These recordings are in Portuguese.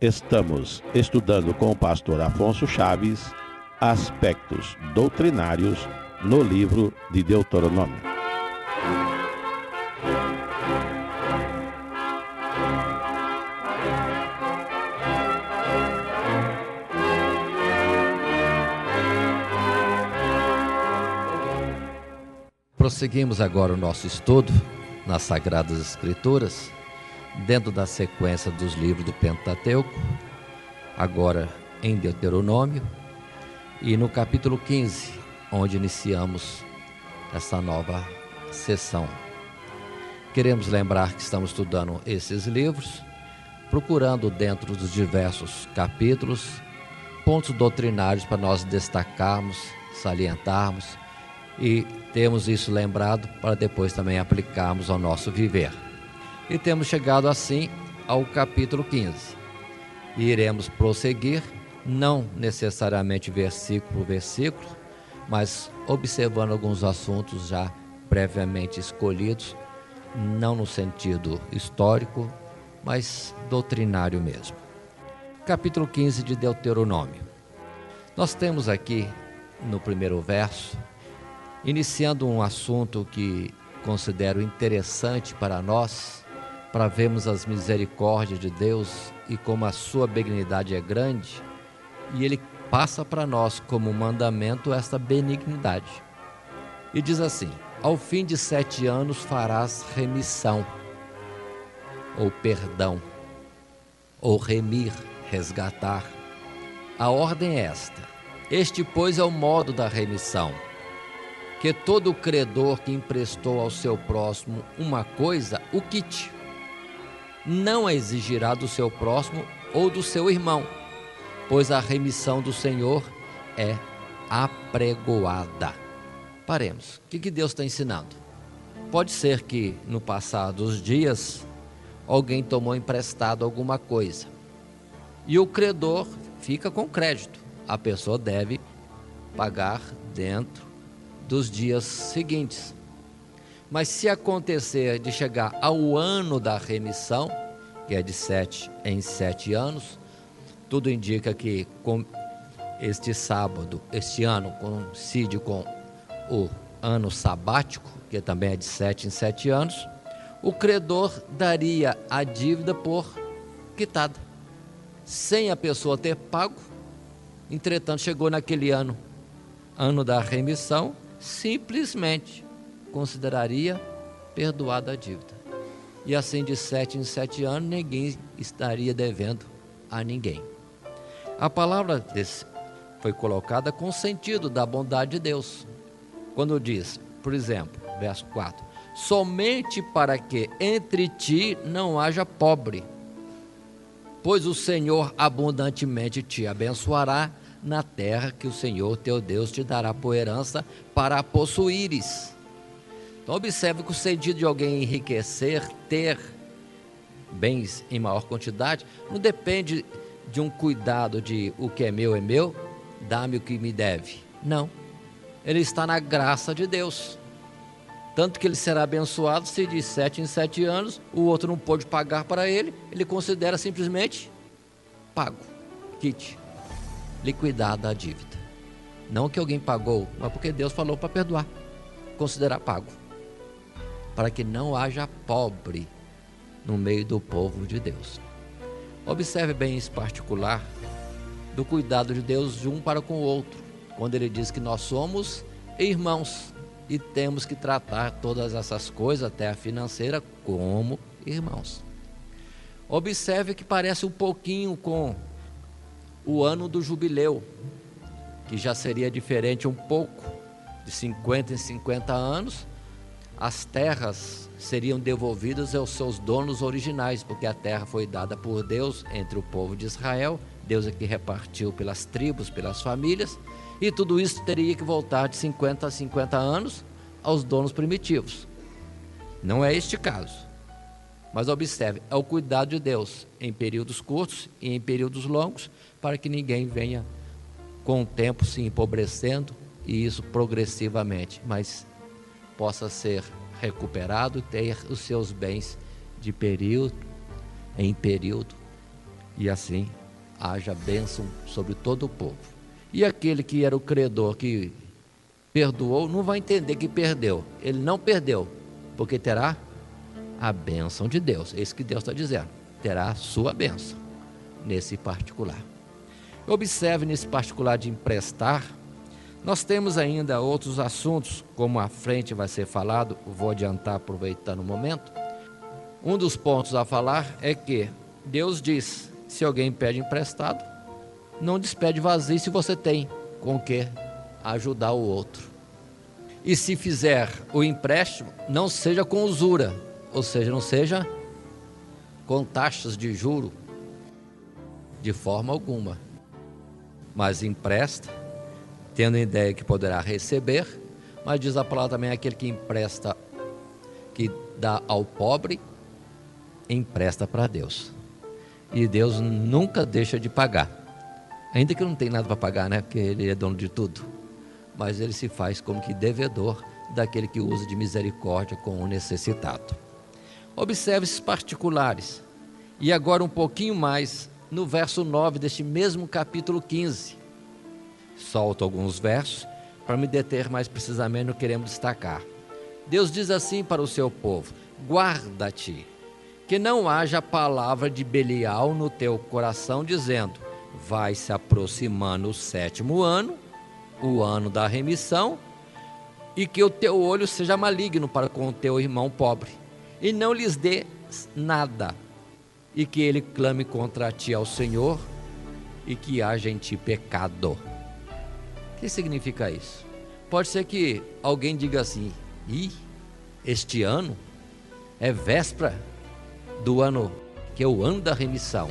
Estamos estudando com o pastor Afonso Chaves aspectos doutrinários no livro de Deuteronômio. Prosseguimos agora o nosso estudo nas Sagradas Escrituras, dentro da sequência dos livros do Pentateuco, agora em Deuteronômio, e no capítulo 15, onde iniciamos essa nova sessão. Queremos lembrar que estamos estudando esses livros, procurando dentro dos diversos capítulos, pontos doutrinários para nós destacarmos, salientarmos, e temos isso lembrado para depois também aplicarmos ao nosso viver. E temos chegado assim ao capítulo 15. E iremos prosseguir, não necessariamente versículo por versículo, mas observando alguns assuntos já previamente escolhidos, não no sentido histórico, mas doutrinário mesmo. Capítulo 15 de Deuteronômio. Nós temos aqui, no primeiro verso, iniciando um assunto que considero interessante para nós, para vermos as misericórdias de Deus e como a sua benignidade é grande, e ele passa para nós como mandamento esta benignidade. E diz assim: ao fim de 7 anos farás remissão, ou perdão, ou remir, resgatar. A ordem é esta: este, pois, é o modo da remissão, que todo credor que emprestou ao seu próximo uma coisa, o quite. Não exigirá do seu próximo ou do seu irmão, pois a remissão do Senhor é apregoada. Paremos. O que Deus está ensinando? Pode ser que no passar dos dias alguém tomou emprestado alguma coisa e o credor fica com crédito. A pessoa deve pagar dentro dos dias seguintes. Mas se acontecer de chegar ao ano da remissão, que é de 7 em 7 anos, tudo indica que com este sábado, este ano coincide com o ano sabático, que também é de 7 em 7 anos, o credor daria a dívida por quitada, sem a pessoa ter pago. Entretanto, chegou naquele ano da remissão, simplesmente consideraria perdoada a dívida. E assim, de 7 em 7 anos, ninguém estaria devendo a ninguém. A palavra foi colocada com o sentido da bondade de Deus. Quando diz, por exemplo, verso 4: somente para que entre ti não haja pobre, pois o Senhor abundantemente te abençoará na terra que o Senhor teu Deus te dará por herança para a possuíres. Então observe que o sentido de alguém enriquecer, ter bens em maior quantidade, não depende de um cuidado de o que é meu, dá-me o que me deve. Não, ele está na graça de Deus, tanto que ele será abençoado se de 7 em 7 anos o outro não pôde pagar para ele, ele considera simplesmente pago, quite, liquidada a dívida. Não que alguém pagou, mas porque Deus falou para perdoar, considerar pago, para que não haja pobre no meio do povo de Deus. Observe bem esse particular do cuidado de Deus de um para com o outro, quando ele diz que nós somos irmãos e temos que tratar todas essas coisas, até a financeira, como irmãos. Observe que parece um pouquinho com o ano do jubileu, que já seria diferente um pouco. De 50 em 50 anos, as terras seriam devolvidas aos seus donos originais, porque a terra foi dada por Deus entre o povo de Israel. Deus é que repartiu pelas tribos, pelas famílias, e tudo isso teria que voltar de 50 a 50 anos aos donos primitivos. Não é este caso. Mas observe, é o cuidado de Deus em períodos curtos e em períodos longos, para que ninguém venha com o tempo se empobrecendo, e isso progressivamente, mas possa ser recuperado, ter os seus bens de período em período, e assim haja bênção sobre todo o povo. E aquele que era o credor que perdoou, não vai entender que perdeu. Ele não perdeu, porque terá a bênção de Deus. É isso que Deus está dizendo. Terá a sua bênção nesse particular. Observe nesse particular de emprestar. Nós temos ainda outros assuntos, como à frente vai ser falado, vou adiantar aproveitando o momento. Um dos pontos a falar é que Deus diz, se alguém pede emprestado, não despede vazio se você tem com o que ajudar o outro. E se fizer o empréstimo, não seja com usura, ou seja, não seja com taxas de juro, de forma alguma, mas empresta, tendo a ideia que poderá receber, mas diz a palavra também, aquele que empresta, que dá ao pobre, empresta para Deus. E Deus nunca deixa de pagar, ainda que não tem nada para pagar, né? Porque Ele é dono de tudo, mas Ele se faz como que devedor daquele que usa de misericórdia com o necessitado. Observe esses particulares, e agora um pouquinho mais, no verso 9 deste mesmo capítulo 15, solto alguns versos, para me deter mais precisamente no que queremos destacar. Deus diz assim para o seu povo, guarda-te, que não haja palavra de Belial no teu coração, dizendo, vai se aproximando o 7º ano, o ano da remissão, e que o teu olho seja maligno para com o teu irmão pobre, e não lhes dê nada, e que ele clame contra ti ao Senhor, e que haja em ti pecado. O que significa isso? Pode ser que alguém diga assim, este ano é véspera do ano que é o ano da remissão.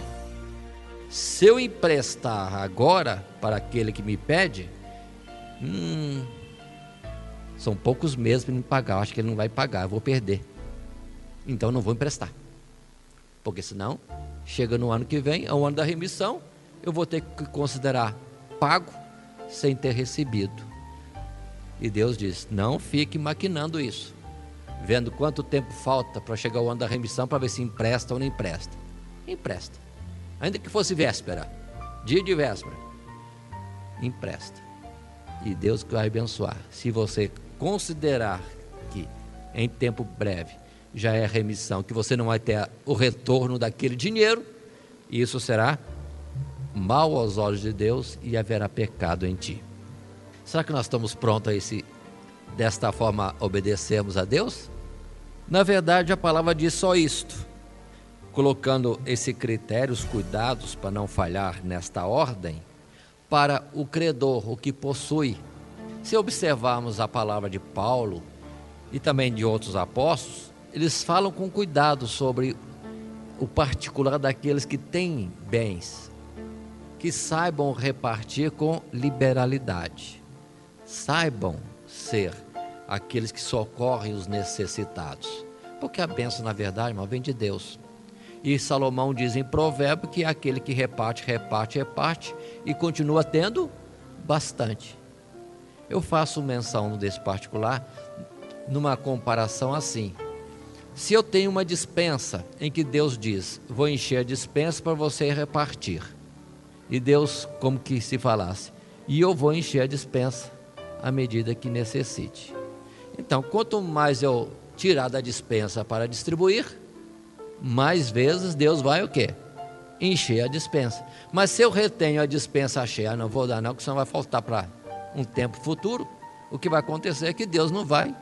Se eu emprestar agora para aquele que me pede, são poucos meses para me pagar, eu acho que ele não vai pagar, eu vou perder. Então não vou emprestar, porque senão chega no ano que vem, é o ano da remissão, eu vou ter que considerar pago sem ter recebido. E Deus diz, não fique maquinando isso, vendo quanto tempo falta para chegar o ano da remissão, para ver se empresta ou não empresta. Empresta, ainda que fosse véspera, dia de véspera, empresta, e Deus vai abençoar. Se você considerar que em tempo breve já é remissão, que você não vai ter o retorno daquele dinheiro, isso será mal aos olhos de Deus e haverá pecado em ti. Será que nós estamos prontos a desta forma obedecermos a Deus? Na verdade, a palavra diz só isto, colocando esse critério, os cuidados para não falhar nesta ordem, para o credor, o que possui. Se observarmos a palavra de Paulo e também de outros apóstolos, eles falam com cuidado sobre o particular daqueles que têm bens, que saibam repartir com liberalidade, saibam ser aqueles que socorrem os necessitados, porque a bênção, na verdade, irmão, vem de Deus. E Salomão diz em Provérbio que é aquele que reparte e continua tendo bastante. Eu faço menção desse particular numa comparação assim. Se eu tenho uma despensa em que Deus diz, vou encher a despensa para você repartir, e Deus como que se falasse, e eu vou encher a despensa à medida que necessite. Então, quanto mais eu tirar da despensa para distribuir, mais vezes Deus vai o quê? Encher a despensa. Mas se eu retenho a despensa cheia, não vou dar não, porque senão vai faltar para um tempo futuro, o que vai acontecer é que Deus não vai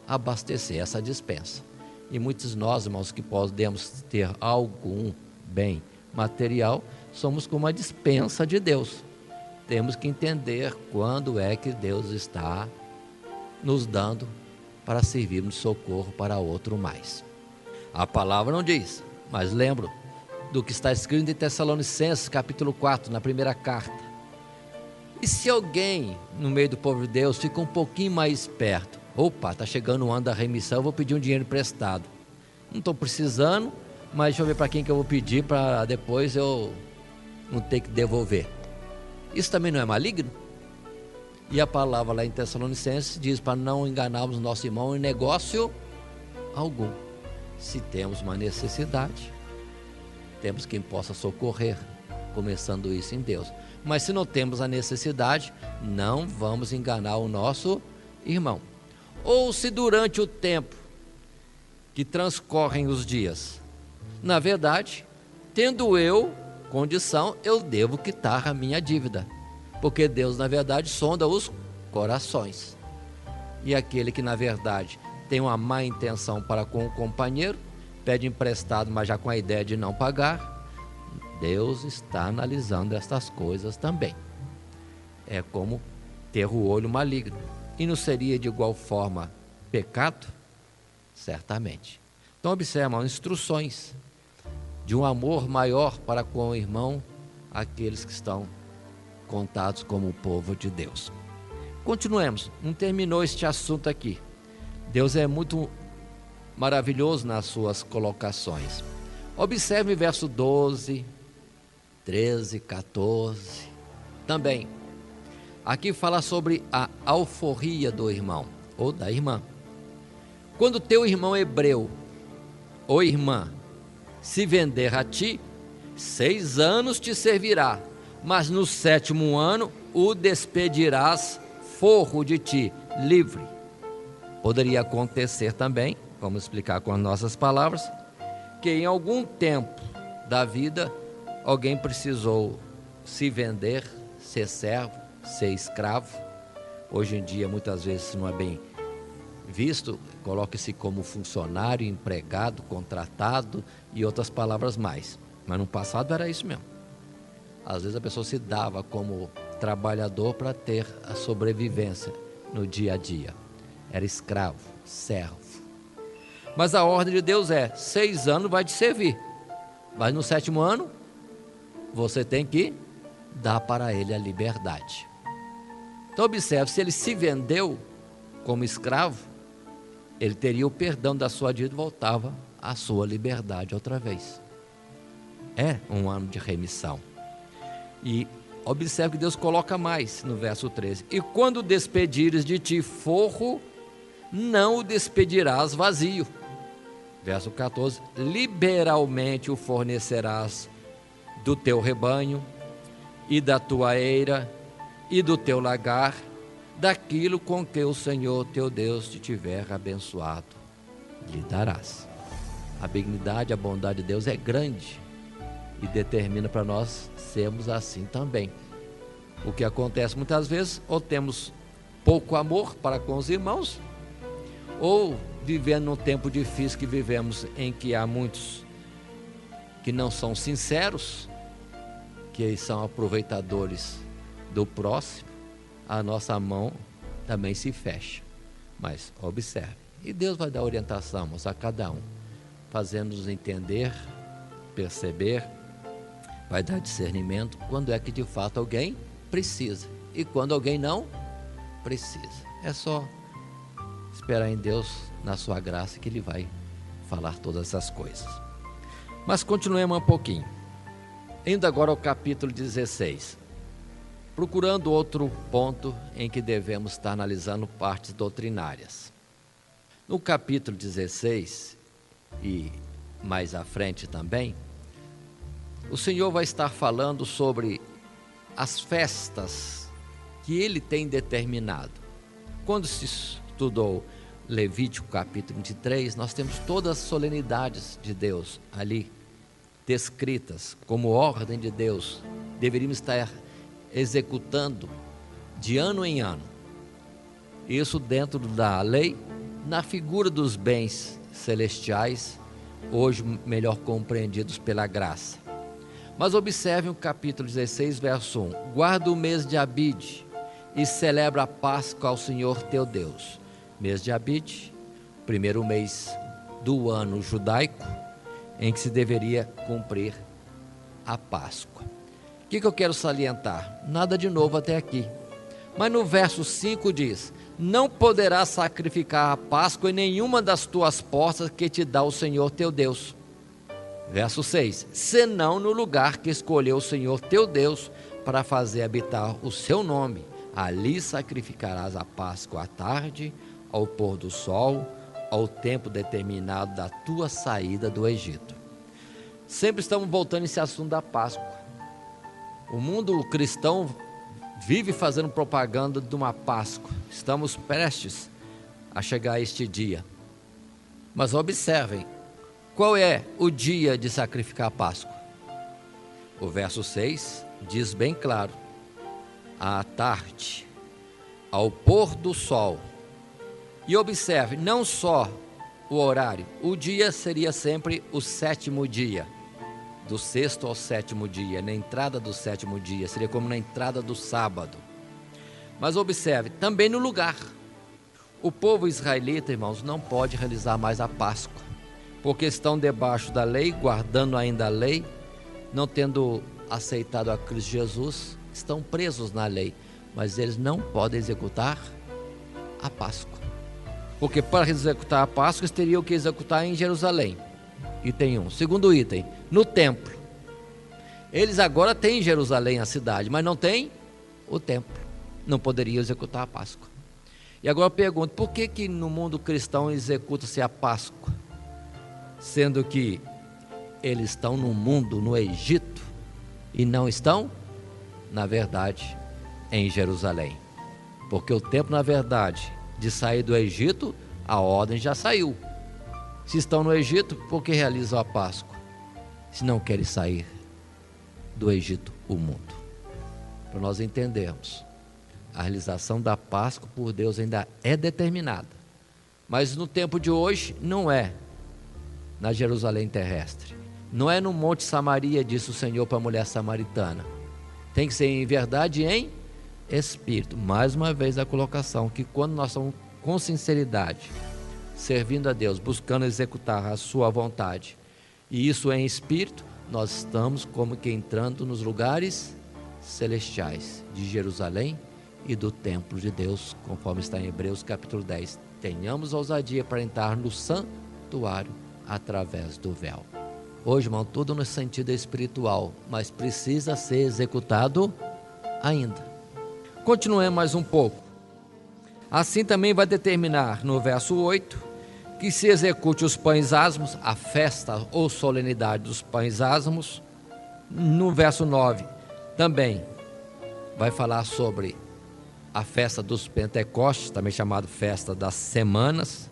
abastecer essa despensa. E muitos nós, irmãos, que podemos ter algum bem material, somos como a despensa de Deus. Temos que entender quando é que Deus está nos dando para servirmos de socorro para outro mais. A palavra não diz, mas lembro do que está escrito em Tessalonicenses, capítulo 4, na primeira carta. E se alguém no meio do povo de Deus fica um pouquinho mais perto, opa, está chegando o ano da remissão, eu vou pedir um dinheiro emprestado. Não estou precisando, mas deixa eu ver para quem que eu vou pedir para depois eu não ter que devolver. Isso também não é maligno? E a palavra lá em Tessalonicenses diz para não enganarmos nosso irmão em negócio algum. Se temos uma necessidade, temos quem possa socorrer, começando isso em Deus. Mas se não temos a necessidade, não vamos enganar o nosso irmão. Ou se durante o tempo que transcorrem os dias, na verdade, tendo eu condição, eu devo quitar a minha dívida, porque Deus, na verdade, sonda os corações. E aquele que, na verdade, tem uma má intenção para com o companheiro, pede emprestado, mas já com a ideia de não pagar, Deus está analisando estas coisas também. É como ter o olho maligno. E não seria de igual forma pecado? Certamente. Então observam instruções de um amor maior para com o irmão, aqueles que estão contados como o povo de Deus. Continuemos, não terminou este assunto aqui. Deus é muito maravilhoso nas suas colocações. Observe o verso 12, 13, 14. Também, aqui fala sobre a alforria do irmão ou da irmã. Quando teu irmão hebreu ou irmã se vender a ti, 6 anos te servirá, mas no 7º ano o despedirás forro de ti, livre. Poderia acontecer também, vamos explicar com as nossas palavras, que em algum tempo da vida alguém precisou se vender, ser servo, ser escravo. Hoje em dia muitas vezes não é bem visto, coloca-se como funcionário, empregado, contratado e outras palavras mais. Mas no passado era isso mesmo. Às vezes a pessoa se dava como trabalhador para ter a sobrevivência no dia a dia. Era escravo, servo. Mas a ordem de Deus é: 6 anos vai te servir, mas no 7º ano você tem que dar para ele a liberdade. Então observe, se ele se vendeu como escravo, ele teria o perdão da sua dívida e voltava à sua liberdade outra vez. É um ano de remissão. E observe que Deus coloca mais no verso 13: e quando despedires de ti forro, não o despedirás vazio. Verso 14: liberalmente o fornecerás do teu rebanho e da tua eira e do teu lagar, daquilo com que o Senhor teu Deus te tiver abençoado, lhe darás. A benignidade, a bondade de Deus é grande e determina para nós sermos assim também. O que acontece muitas vezes, ou temos pouco amor para com os irmãos, ou vivendo num tempo difícil que vivemos, em que há muitos que não são sinceros, que são aproveitadores do próximo, a nossa mão também se fecha. Mas observe, e Deus vai dar orientação a cada um, fazendo-nos entender, perceber, vai dar discernimento quando é que de fato alguém precisa e quando alguém não precisa. É só esperar em Deus, na sua graça, que Ele vai falar todas essas coisas. Mas continuemos um pouquinho, indo agora ao capítulo 16, procurando outro ponto em que devemos estar analisando partes doutrinárias. No capítulo 16 e mais à frente também, o Senhor vai estar falando sobre as festas que Ele tem determinado. Quando se estudou Levítico capítulo 23, nós temos todas as solenidades de Deus ali descritas como ordem de Deus, deveríamos estar executando de ano em ano. Isso dentro da lei, na figura dos bens celestiais, hoje melhor compreendidos pela graça. Mas observem o capítulo 16, verso 1. Guarda o mês de Abide e celebra a Páscoa ao Senhor teu Deus. Mês de Abide, primeiro mês do ano judaico, em que se deveria cumprir a Páscoa. O que eu quero salientar? Nada de novo até aqui. Mas no verso 5 diz: não poderás sacrificar a Páscoa em nenhuma das tuas portas que te dá o Senhor teu Deus. Verso 6: senão no lugar que escolheu o Senhor teu Deus para fazer habitar o seu nome, ali sacrificarás a Páscoa à tarde, ao pôr do sol, ao tempo determinado da tua saída do Egito. Sempre estamos voltando nesse assunto da Páscoa. O mundo cristão vive fazendo propaganda de uma Páscoa. Estamos prestes a chegar a este dia. Mas observem, qual é o dia de sacrificar a Páscoa? O verso 6 diz bem claro: à tarde, ao pôr do sol. E observe, não só o horário, o dia seria sempre o 7º dia, do 6º ao 7º dia, na entrada do 7º dia, seria como na entrada do sábado. Mas observe, também no lugar. O povo israelita, irmãos, não pode realizar mais a Páscoa, porque estão debaixo da lei, guardando ainda a lei, não tendo aceitado a Cristo Jesus, estão presos na lei, mas eles não podem executar a Páscoa, porque para executar a Páscoa eles teriam que executar em Jerusalém. Item 1. Segundo item, no templo. Eles agora têm em Jerusalém a cidade, mas não tem o templo, não poderiam executar a Páscoa. E agora eu pergunto, por que no mundo cristão executa-se a Páscoa, sendo que eles estão no mundo, no Egito, e não estão, na verdade, em Jerusalém? Porque o tempo, na verdade, de sair do Egito, a ordem já saiu. Se estão no Egito, por que realizam a Páscoa? Se não querem sair do Egito, o mundo. Para nós entendermos, a realização da Páscoa por Deus ainda é determinada, mas no tempo de hoje não é na Jerusalém terrestre, não é no Monte Samaria, disse o Senhor para a mulher samaritana. Tem que ser em verdade e em espírito. Mais uma vez a colocação, que quando nós estamos com sinceridade, servindo a Deus, buscando executar a sua vontade, e isso é em espírito, nós estamos como que entrando nos lugares celestiais de Jerusalém e do templo de Deus, conforme está em Hebreus capítulo 10. Tenhamos ousadia para entrar no santuário através do véu. Hoje, irmão, tudo no sentido espiritual, mas precisa ser executado ainda. Continuemos mais um pouco. Assim também vai determinar no verso 8 que se execute os pães asmos, a festa ou solenidade dos pães asmos. No verso 9 também vai falar sobre a festa dos Pentecostes, também chamada festa das semanas,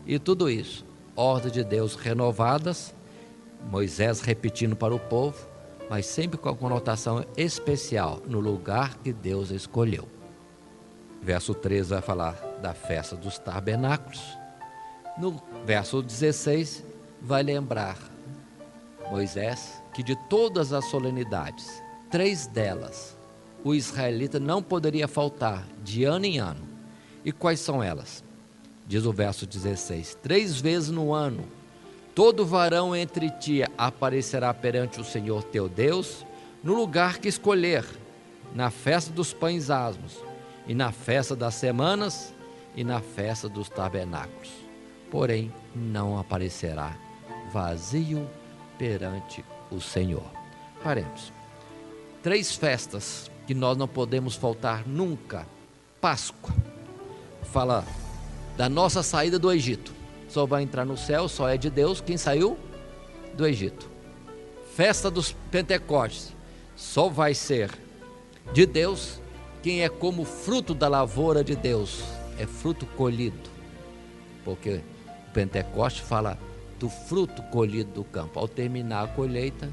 e tudo isso, ordem de Deus renovadas, Moisés repetindo para o povo, mas sempre com a conotação especial, no lugar que Deus escolheu. Verso 13 vai falar da festa dos tabernáculos. No verso 16 vai lembrar Moisés que de todas as solenidades, 3 delas, o israelita não poderia faltar de ano em ano. E quais são elas? Diz o verso 16: 3 vezes no ano, todo varão entre ti aparecerá perante o Senhor teu Deus, no lugar que escolher, na festa dos pães asmos, e na festa das semanas, e na festa dos tabernáculos. Porém, não aparecerá vazio perante o Senhor. Paremos. 3 festas que nós não podemos faltar nunca. Páscoa, fala da nossa saída do Egito. Só vai entrar no céu, só é de Deus quem saiu do Egito. Festa dos Pentecostes, só vai ser de Deus quem é como fruto da lavoura de Deus, é fruto colhido, porque o Pentecoste fala do fruto colhido do campo. Ao terminar a colheita,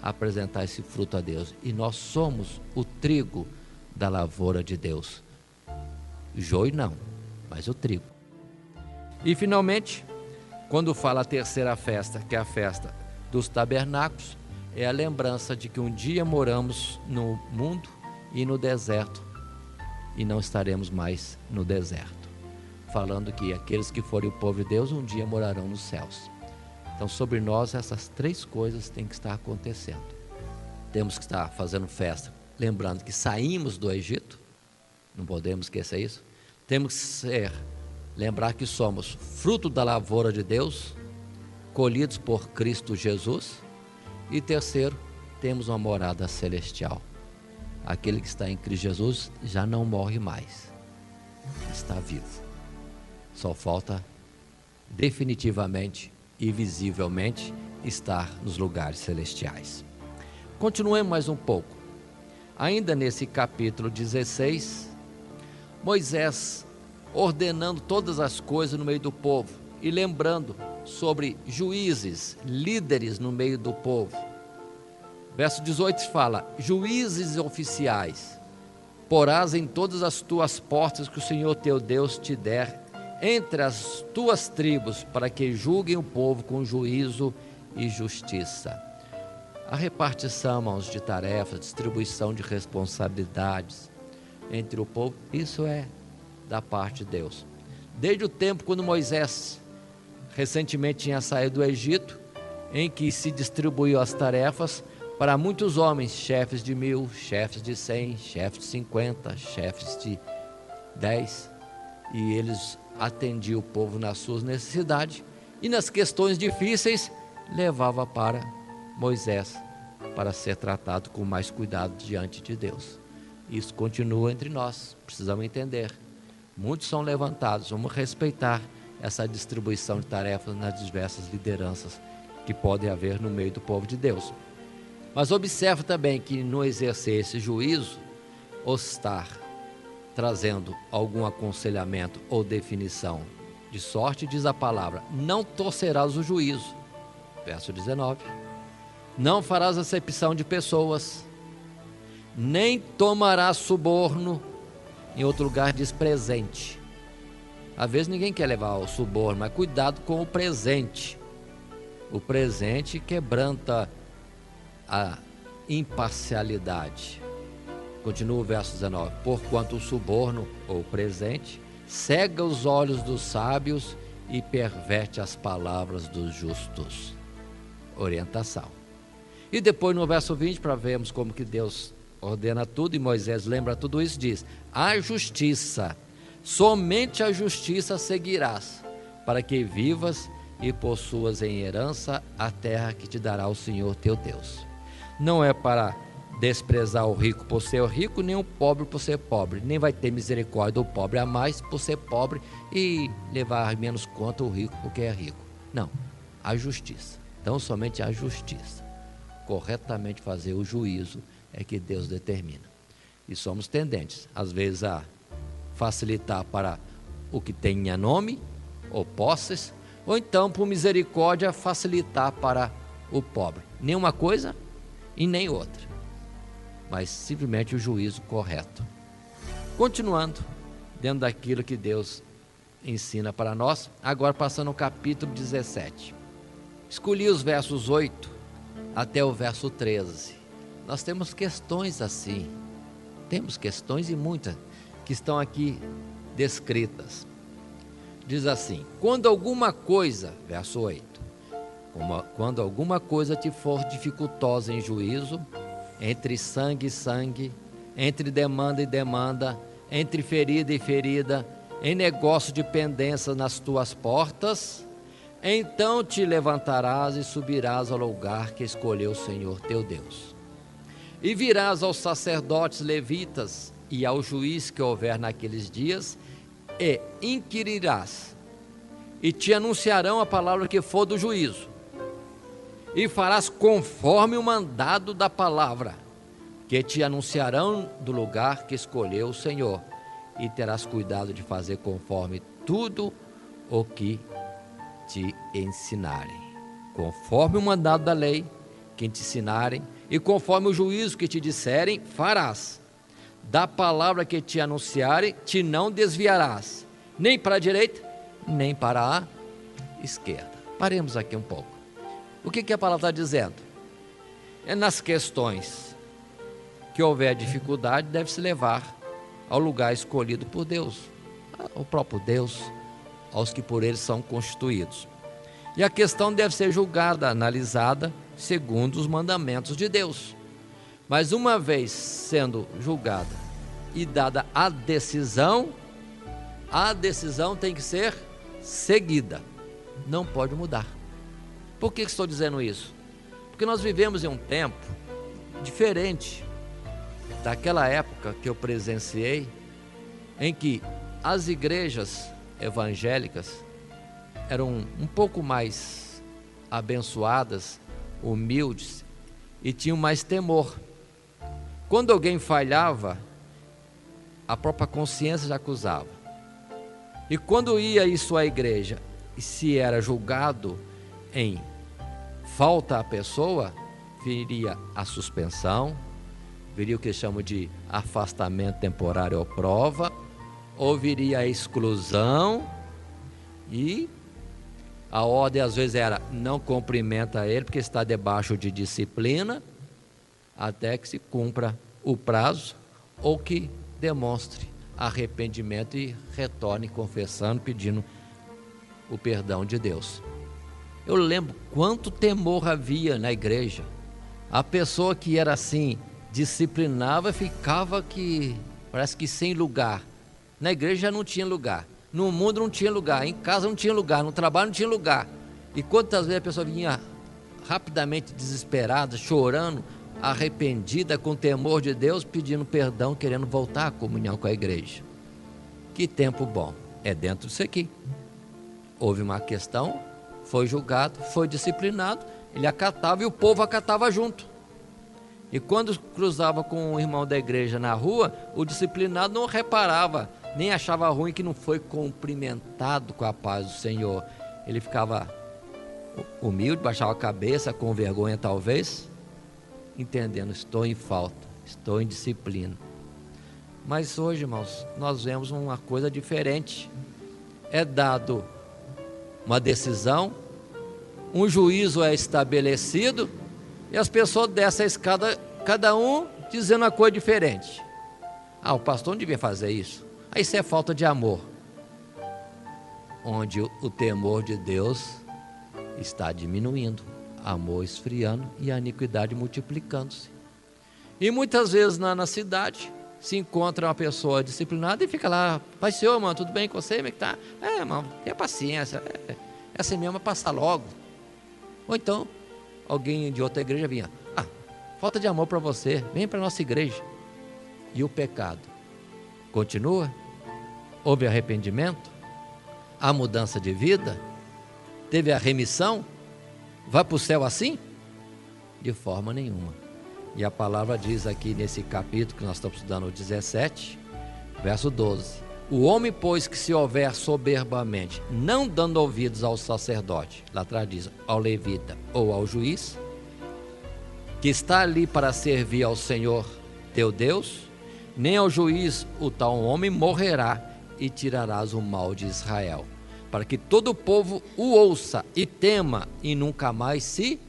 apresentar esse fruto a Deus, e nós somos o trigo da lavoura de Deus. O joio não, mas o trigo. E finalmente, quando fala a terceira festa, que é a festa dos tabernáculos, é a lembrança de que um dia moramos no mundo e no deserto, e não estaremos mais no deserto, falando que aqueles que forem o povo de Deus um dia morarão nos céus. Então, sobre nós, essas 3 coisas têm que estar acontecendo. Temos que estar fazendo festa, lembrando que saímos do Egito, não podemos esquecer isso. Temos que lembrar que somos fruto da lavoura de Deus, colhidos por Cristo Jesus. E terceiro, temos uma morada celestial. Aquele que está em Cristo Jesus já não morre mais, está vivo. Só falta definitivamente e visivelmente estar nos lugares celestiais. Continuemos mais um pouco. Ainda nesse capítulo 16, Moisés ordenando todas as coisas no meio do povo e lembrando sobre juízes, líderes no meio do povo. Verso 18 fala: juízes oficiais, porás em todas as tuas portas que o Senhor teu Deus te der entre as tuas tribos, para que julguem o povo com juízo e justiça. A repartição, irmãos, de tarefas, distribuição de responsabilidades entre o povo, isso é da parte de Deus. Desde o tempo quando Moisés recentemente tinha saído do Egito, em que se distribuiu as tarefas para muitos homens, chefes de 1000, chefes de 100, chefes de 50, chefes de 10, e eles atendiam o povo nas suas necessidades, e nas questões difíceis levava para Moisés, para ser tratado com mais cuidado diante de Deus. Isso continua entre nós, precisamos entender. Muitos são levantados, vamos respeitar essa distribuição de tarefas nas diversas lideranças que podem haver no meio do povo de Deus. Mas observe também que no exercer esse juízo, ou estar trazendo algum aconselhamento ou definição de sorte, diz a palavra: não torcerás o juízo. Verso 19. Não farás acepção de pessoas, nem tomarás suborno. Em outro lugar diz presente. Às vezes ninguém quer levar o suborno, mas cuidado com o presente. O presente quebranta a imparcialidade. Continua o verso 19: porquanto o suborno, ou presente, cega os olhos dos sábios e perverte as palavras dos justos. Orientação. E depois no verso 20, para vermos como que Deus ordena tudo, e Moisés lembra tudo isso, diz: a justiça, somente a justiça seguirás, para que vivas e possuas em herança a terra que te dará o Senhor teu Deus. Não é para desprezar o rico por ser rico, nem o pobre por ser pobre, nem vai ter misericórdia do pobre a mais por ser pobre e levar menos conta o rico porque é rico. Não, a justiça. Então somente a justiça, corretamente fazer o juízo, é que Deus determina. E somos tendentes, às vezes, a facilitar para o que tem nome ou posses, ou então, por misericórdia, facilitar para o pobre. Nem uma coisa e nem outra, mas simplesmente o juízo correto. Continuando, dentro daquilo que Deus ensina para nós, agora passando ao capítulo 17. Escolhi os versos 8 até o verso 13. Nós temos questões assim, temos questões e muitas que estão aqui descritas. Diz assim: quando alguma coisa, verso 8, quando alguma coisa te for dificultosa em juízo, entre sangue e sangue, entre demanda e demanda, entre ferida e ferida, em negócio de pendência nas tuas portas, então te levantarás e subirás ao lugar que escolheu o Senhor teu Deus. E virás aos sacerdotes levitas e ao juiz que houver naqueles dias, e inquirirás, e te anunciarão a palavra que for do juízo, e farás conforme o mandado da palavra, que te anunciarão do lugar que escolheu o Senhor, e terás cuidado de fazer conforme tudo o que te ensinarem, conforme o mandado da lei que te ensinarem, e conforme o juízo que te disserem, farás. Da palavra que te anunciarem, te não desviarás, nem para a direita, nem para a esquerda. Paremos aqui um pouco. O que a palavra está dizendo? É nas questões que houver dificuldade, deve-se levar ao lugar escolhido por Deus, ao próprio Deus, aos que por ele são constituídos. E a questão deve ser julgada, analisada, segundo os mandamentos de Deus. Mas uma vez sendo julgada e dada a decisão tem que ser seguida, não pode mudar. Por que estou dizendo isso? Porque nós vivemos em um tempo diferente daquela época que eu presenciei, em que as igrejas evangélicas eram um pouco mais abençoadas, humildes e tinham mais temor. Quando alguém falhava, a própria consciência já acusava. E quando ia isso à igreja, e se era julgado em falta à pessoa, viria a suspensão, viria o que chamam de afastamento temporário ou prova, ou viria a exclusão, e a ordem às vezes era: não cumprimenta ele porque está debaixo de disciplina, até que se cumpra o prazo, ou que demonstre arrependimento e retorne confessando, pedindo o perdão de Deus. Eu lembro quanto temor havia na igreja. A pessoa que era assim, disciplinava, ficava parece que sem lugar. Na igreja já não tinha lugar, no mundo não tinha lugar, em casa não tinha lugar, no trabalho não tinha lugar. E quantas vezes a pessoa vinha rapidamente desesperada, chorando, arrependida, com temor de Deus, pedindo perdão, querendo voltar à comunhão com a igreja. Que tempo bom, é dentro disso aqui. Houve uma questão, foi julgado, foi disciplinado, ele acatava e o povo acatava junto. E quando cruzava com um irmão da igreja na rua, o disciplinado não reparava, nem achava ruim que não foi cumprimentado com a paz do Senhor. Ele ficava humilde, baixava a cabeça, com vergonha talvez, entendendo: estou em falta, estou em disciplina. Mas hoje, irmãos, nós vemos uma coisa diferente. É dado uma decisão, um juízo é estabelecido, e as pessoas descem a escada, cada um dizendo uma coisa diferente. O pastor não devia fazer isso. Isso é falta de amor. Onde o temor de Deus está diminuindo, amor esfriando e a iniquidade multiplicando-se. E muitas vezes na cidade se encontra uma pessoa disciplinada e fica lá: pai, senhor, mano, tudo bem com você? Como é que tá? Mano, tenha paciência, é assim mesmo, passa logo. Ou então alguém de outra igreja vinha: falta de amor para você, vem para a nossa igreja. E o pecado continua? Houve arrependimento? Há mudança de vida? Teve a remissão? Vai para o céu assim? De forma nenhuma. E a palavra diz aqui nesse capítulo que nós estamos estudando, o 17, verso 12: o homem, pois, que se houver soberbamente, não dando ouvidos ao sacerdote, lá atrás diz, ao levita ou ao juiz, que está ali para servir ao Senhor teu Deus, nem ao juiz o tal homem morrerá, e tirarás o mal de Israel, para que todo o povo o ouça e tema, e nunca mais se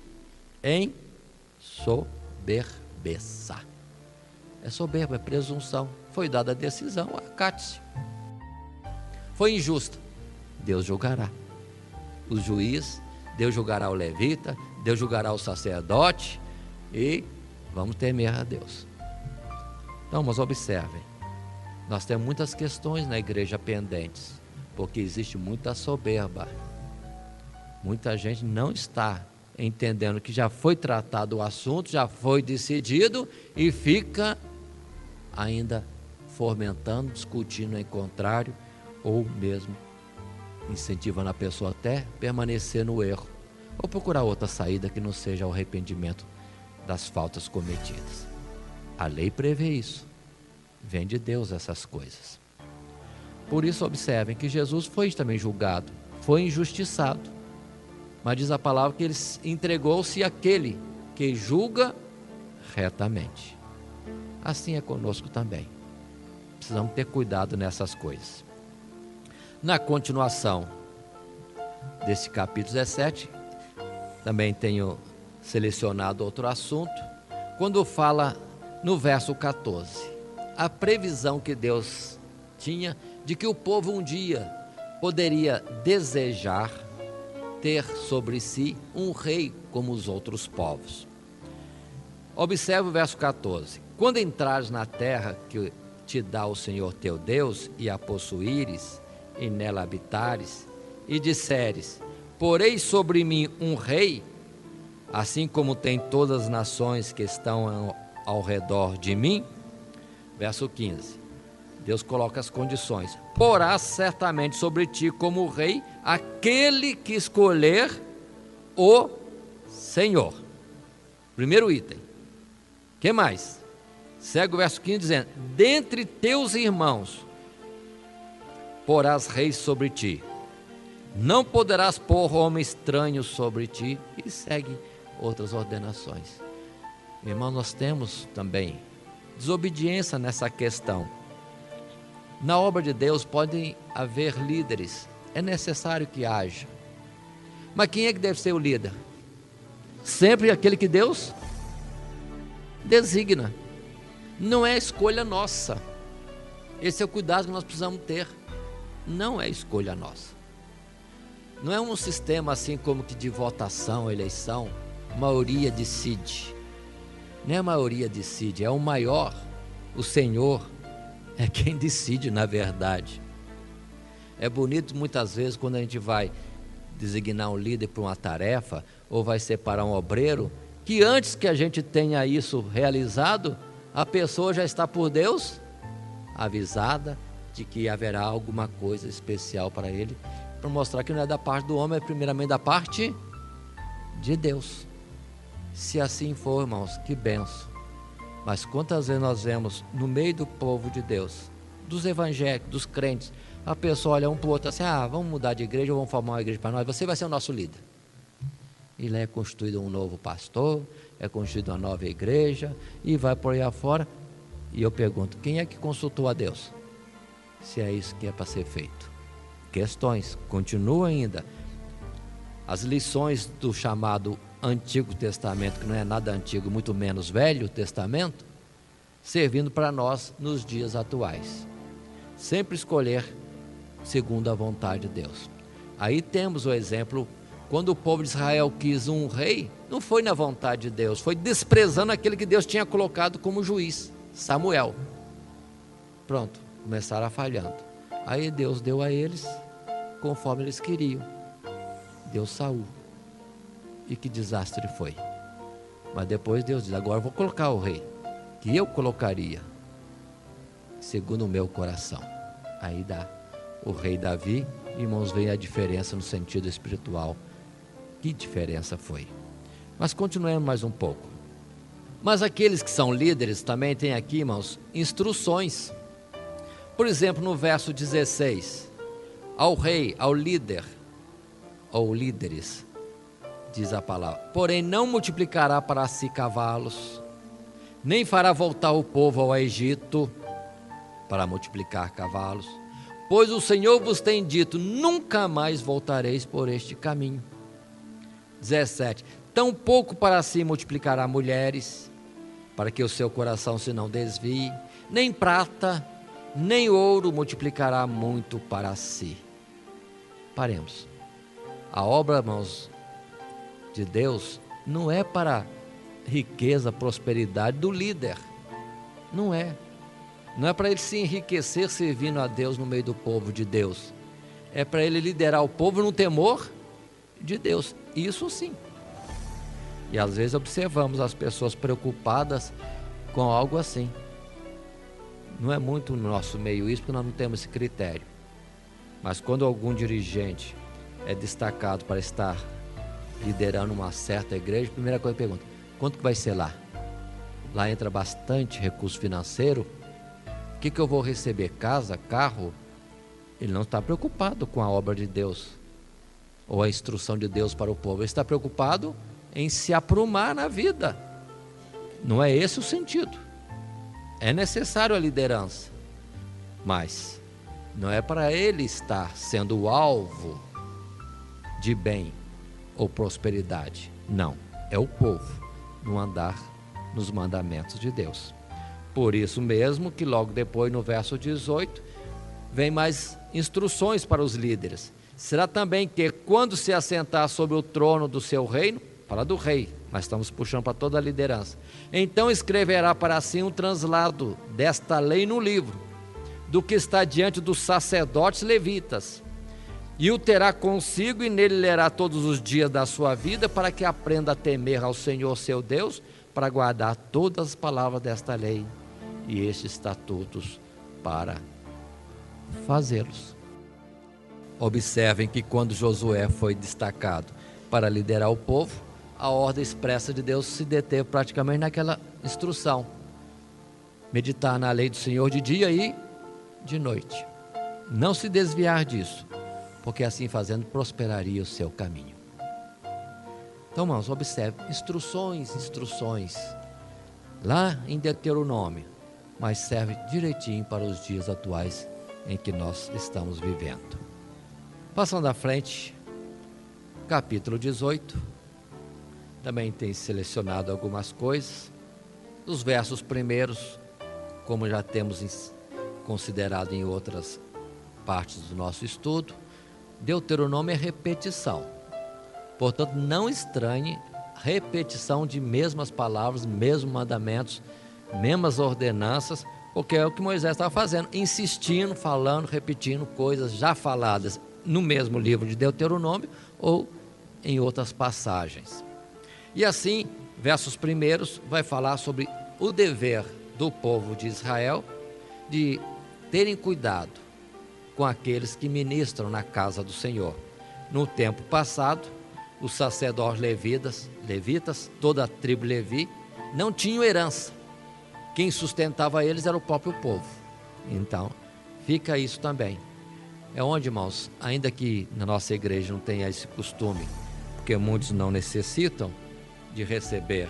ensoberbeça. É soberba, é presunção. Foi dada a decisão, acate-se. Foi injusta, Deus julgará. O juiz, Deus julgará o levita, Deus julgará o sacerdote, e vamos temer a Deus. Então, mas observem, nós temos muitas questões na igreja pendentes, porque existe muita soberba. Muita gente não está entendendo que já foi tratado o assunto, já foi decidido, e fica ainda fomentando, discutindo em contrário, ou mesmo incentivando a pessoa até permanecer no erro, ou procurar outra saída que não seja o arrependimento das faltas cometidas. A lei prevê isso, vem de Deus essas coisas. Por isso observem que Jesus foi também julgado, foi injustiçado, mas diz a palavra que ele entregou-se àquele que julga retamente. Assim é conosco também. Precisamos ter cuidado nessas coisas. Na continuação desse capítulo 17, também tenho selecionado outro assunto, quando fala no verso 14, a previsão que Deus tinha de que o povo um dia poderia desejar ter sobre si um rei como os outros povos. Observe o verso 14: quando entrares na terra que te dá o Senhor teu Deus, e a possuíres, e nela habitares, e disseres: porei sobre mim um rei, assim como tem todas as nações que estão ao redor de mim. Verso 15, Deus coloca as condições: porá certamente sobre ti como rei aquele que escolher o Senhor. Primeiro item. Que mais? Segue o verso 15 dizendo: dentre teus irmãos porás reis sobre ti, não poderás pôr homem estranho sobre ti. E segue outras ordenações. Irmão, nós temos também desobediência nessa questão. Na obra de Deus podem haver líderes, é necessário que haja. Mas quem é que deve ser o líder? Sempre aquele que Deus designa. Não é escolha nossa. Esse é o cuidado que nós precisamos ter. Não é escolha nossa. Não é um sistema assim como que de votação, eleição, maioria decide. Não é a maioria decide, é o maior, o Senhor é quem decide, na verdade. É bonito muitas vezes quando a gente vai designar um líder para uma tarefa, ou vai separar um obreiro, que antes que a gente tenha isso realizado, a pessoa já está por Deus avisada de que haverá alguma coisa especial para ele, para mostrar que não é da parte do homem, é primeiramente da parte de Deus. Se assim for, irmãos, que benção. Mas quantas vezes nós vemos no meio do povo de Deus, dos evangélicos, dos crentes, a pessoa olha um para o outro assim: vamos mudar de igreja, ou vamos formar uma igreja para nós, você vai ser o nosso líder. E lá é constituído um novo pastor, é constituída uma nova igreja, e vai por aí afora. E eu pergunto: quem é que consultou a Deus? Se é isso que é para ser feito. Questões, continuam ainda as lições do chamado Antigo Testamento, que não é nada antigo, muito menos Velho Testamento, servindo para nós nos dias atuais. Sempre escolher segundo a vontade de Deus. Aí temos o exemplo, quando o povo de Israel quis um rei, não foi na vontade de Deus, foi desprezando aquele que Deus tinha colocado como juiz, Samuel. Pronto, começaram a falhando. Aí Deus deu a eles conforme eles queriam. Deu Saul. E que desastre foi. Mas depois Deus diz: agora eu vou colocar o rei que eu colocaria segundo o meu coração. Aí dá o rei Davi. Irmãos, vem a diferença no sentido espiritual. Que diferença foi? Mas continuemos mais um pouco. Mas aqueles que são líderes também têm aqui, irmãos, instruções. Por exemplo, no verso 16: ao rei, ao líder, ou líderes, diz a palavra: porém não multiplicará para si cavalos, nem fará voltar o povo ao Egito para multiplicar cavalos, pois o Senhor vos tem dito: nunca mais voltareis por este caminho. 17: tampouco para si multiplicará mulheres, para que o seu coração se não desvie, nem prata, nem ouro multiplicará muito para si. Paremos. A obra, irmãos, de Deus não é para riqueza, prosperidade do líder. Não é para ele se enriquecer servindo a Deus no meio do povo de Deus. É para ele liderar o povo no temor de Deus. Isso sim. E às vezes observamos as pessoas preocupadas com algo assim. Não é muito no nosso meio isso, porque nós não temos esse critério. Mas quando algum dirigente é destacado para estar liderando uma certa igreja, a primeira coisa que pergunta: quanto que vai ser lá? Lá entra bastante recurso financeiro. O que eu vou receber? Casa, carro? Ele não está preocupado com a obra de Deus ou a instrução de Deus para o povo. Ele está preocupado em se aprumar na vida. Não é esse o sentido. É necessário a liderança, mas não é para ele estar sendo o alvo de bem ou prosperidade. Não, é o povo no andar nos mandamentos de Deus. Por isso mesmo que logo depois, no verso 18, vem mais instruções para os líderes. Será também que, quando se assentar sobre o trono do seu reino, fala do rei, mas estamos puxando para toda a liderança, então escreverá para si um translado desta lei no livro, do que está diante dos sacerdotes levitas, e o terá consigo, e nele lerá todos os dias da sua vida, para que aprenda a temer ao Senhor seu Deus, para guardar todas as palavras desta lei e estes estatutos, para fazê-los. Observem que quando Josué foi destacado para liderar o povo, a ordem expressa de Deus se deteve praticamente naquela instrução: meditar na lei do Senhor de dia e de noite, não se desviar disso, porque assim fazendo prosperaria o seu caminho. Então, irmãos, observe, instruções, lá em Deuteronômio, mas serve direitinho para os dias atuais em que nós estamos vivendo. Passando à frente, capítulo 18, também tem selecionado algumas coisas. Os versos primeiros, como já temos considerado em outras partes do nosso estudo, Deuteronômio é repetição. Portanto, não estranhe repetição de mesmas palavras, mesmos mandamentos, mesmas ordenanças, porque é o que Moisés estava fazendo, insistindo, falando, repetindo coisas já faladas no mesmo livro de Deuteronômio ou em outras passagens. E assim, versos primeiros vai falar sobre o dever do povo de Israel de terem cuidado com aqueles que ministram na casa do Senhor. No tempo passado, os sacerdotes levitas, toda a tribo Levi, não tinham herança. Quem sustentava eles era o próprio povo. Então, fica isso também. É onde, irmãos, ainda que na nossa igreja não tenha esse costume, porque muitos não necessitam de receber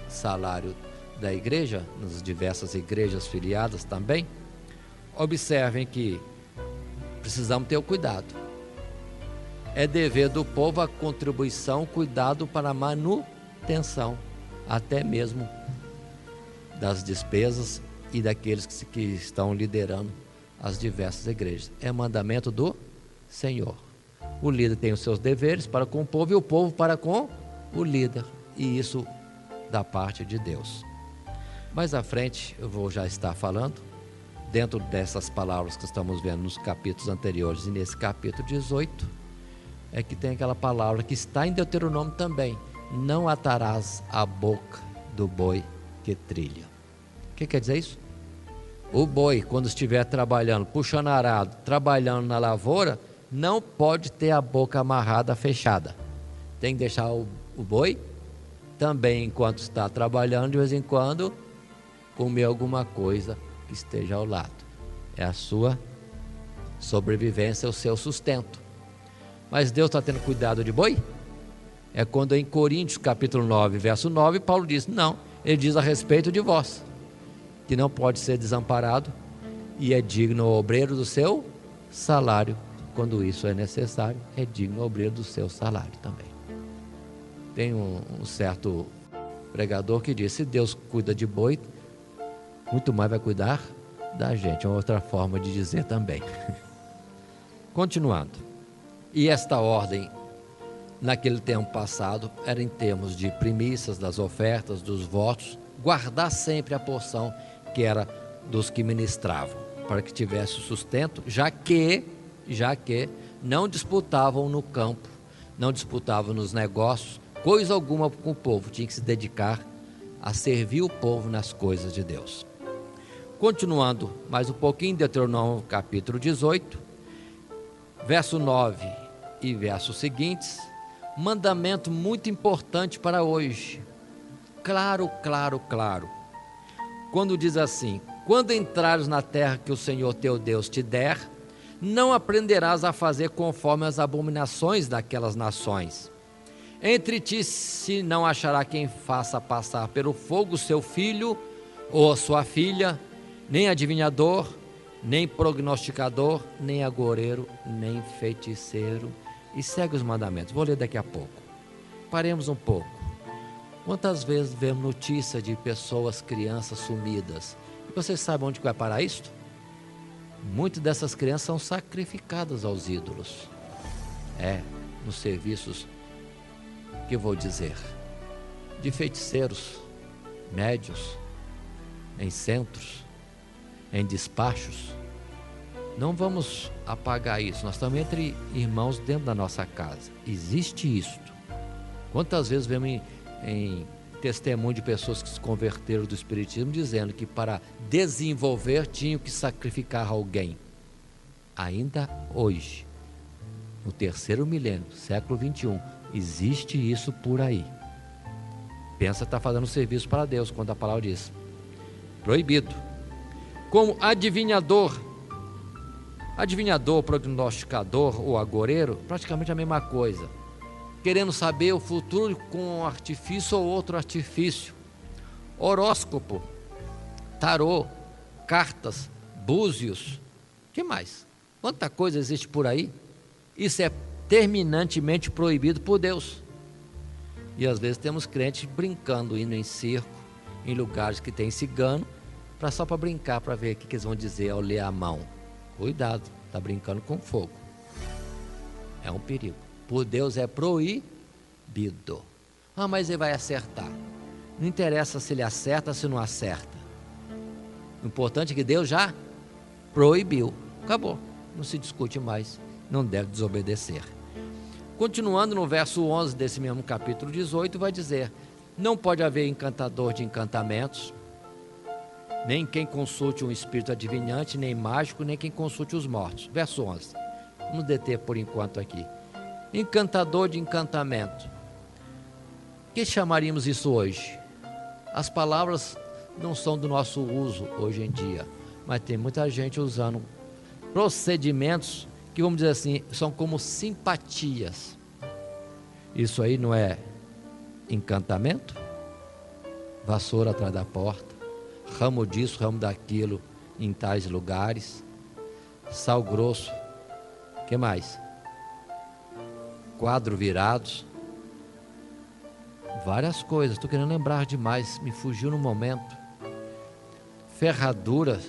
salário da igreja, nas diversas igrejas filiadas também, observem que precisamos ter o cuidado. É dever do povo a contribuição, cuidado para a manutenção, até mesmo das despesas e daqueles que estão liderando as diversas igrejas. É mandamento do Senhor. O líder tem os seus deveres para com o povo e o povo para com o líder. E isso da parte de Deus. Mais à frente eu vou já estar falando, dentro dessas palavras que estamos vendo nos capítulos anteriores e nesse capítulo 18, é que tem aquela palavra que está em Deuteronômio também: não atarás a boca do boi que trilha. O que quer dizer isso? O boi, quando estiver trabalhando, puxando arado, trabalhando na lavoura, não pode ter a boca amarrada, fechada. Tem que deixar o boi também, enquanto está trabalhando, de vez em quando, comer alguma coisa que esteja ao lado. É a sua sobrevivência, o seu sustento. Mas Deus está tendo cuidado de boi? É quando em Coríntios capítulo 9, verso 9, Paulo diz, não, ele diz a respeito de vós, que não pode ser desamparado e é digno o obreiro do seu salário. Quando isso é necessário, é digno o obreiro do seu salário também. Tem um certo pregador que diz, se Deus cuida de boi, muito mais vai cuidar da gente. É uma outra forma de dizer também. Continuando. E esta ordem, naquele tempo passado, era em termos de primícias, das ofertas, dos votos, guardar sempre a porção que era dos que ministravam, para que tivesse o sustento, já que não disputavam no campo, não disputavam nos negócios, coisa alguma com o povo, tinha que se dedicar a servir o povo nas coisas de Deus. Continuando mais um pouquinho, Deuteronômio capítulo 18, verso 9 e versos seguintes, mandamento muito importante para hoje, claro, quando diz assim, quando entrares na terra que o Senhor teu Deus te der, não aprenderás a fazer conforme as abominações daquelas nações. Entre ti se não achará quem faça passar pelo fogo seu filho ou sua filha, nem adivinhador, nem prognosticador, nem agoureiro, nem feiticeiro. E segue os mandamentos, vou ler daqui a pouco. Paremos um pouco. Quantas vezes vemos notícia de pessoas, crianças sumidas? E vocês sabem onde vai parar isto? Muitas dessas crianças são sacrificadas aos ídolos. Nos serviços, que eu vou dizer, de feiticeiros, médios, em centros, em despachos. Não vamos apagar isso, nós estamos entre irmãos dentro da nossa casa, existe isto. Quantas vezes vemos em testemunho de pessoas que se converteram do espiritismo, dizendo que para desenvolver tinham que sacrificar alguém. Ainda hoje, no terceiro milênio, século 21, Existe isso por aí. Pensa que está fazendo serviço para Deus, quando a palavra diz proibido. Como adivinhador, prognosticador ou agoreiro, praticamente a mesma coisa. Querendo saber o futuro com um artifício ou outro artifício. Horóscopo, tarô, cartas, búzios, que mais? Quanta coisa existe por aí? Isso é terminantemente proibido por Deus. E às vezes temos crentes brincando, indo em circo, em lugares que tem cigano, só para brincar, para ver o que eles vão dizer ao ler a mão. Cuidado, está brincando com fogo. É um perigo. Por Deus é proibido. Mas ele vai acertar. Não interessa se ele acerta ou se não acerta. O importante é que Deus já proibiu. Acabou. Não se discute mais. Não deve desobedecer. Continuando no verso 11 desse mesmo capítulo 18, vai dizer: não pode haver encantador de encantamentos, nem quem consulte um espírito adivinhante, nem mágico, nem quem consulte os mortos. Verso 11. Vamos deter por enquanto aqui. Encantador de encantamento. O que chamaríamos isso hoje? As palavras não são do nosso uso hoje em dia, mas tem muita gente usando procedimentos que, vamos dizer assim, são como simpatias. Isso aí não é encantamento? Vassoura atrás da porta, ramo disso, ramo daquilo em tais lugares, sal grosso, que mais? Quadro virados, várias coisas. Estou querendo lembrar demais, me fugiu no momento. Ferradura,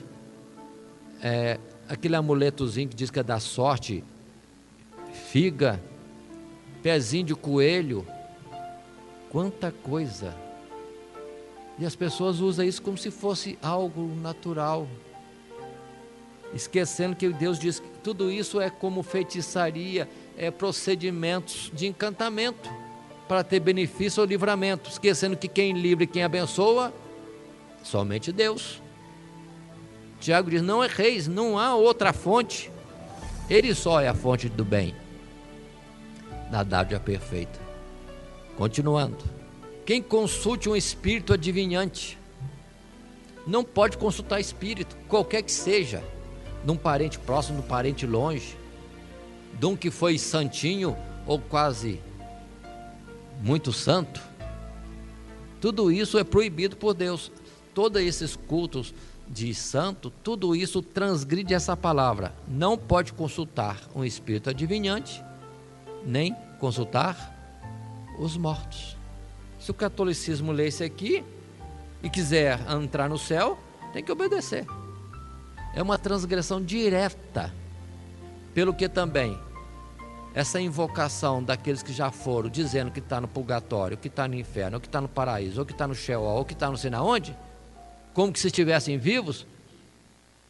aquele amuletozinho que diz que é da sorte, figa, pezinho de coelho, quanta coisa. E as pessoas usam isso como se fosse algo natural, esquecendo que Deus diz que tudo isso é como feitiçaria, é procedimentos de encantamento para ter benefício ou livramento, esquecendo que quem livra e quem abençoa, somente Deus. Tiago diz: não erreis, não há outra fonte, Ele só é a fonte do bem, da dádiva perfeita. Continuando, quem consulte um espírito adivinhante, não pode consultar espírito, qualquer que seja, de um parente próximo, de um parente longe, de um que foi santinho ou quase muito santo. Tudo isso é proibido por Deus. Todos esses cultos de santo, tudo isso transgride essa palavra. Não pode consultar um espírito adivinhante, nem consultar os mortos. Se o catolicismo lê isso aqui e quiser entrar no céu, tem que obedecer. É uma transgressão direta. Pelo que também essa invocação daqueles que já foram, dizendo que está no purgatório, que está no inferno, ou que está no paraíso, ou que está no Sheol, ou que está não sei na onde, como que se estivessem vivos,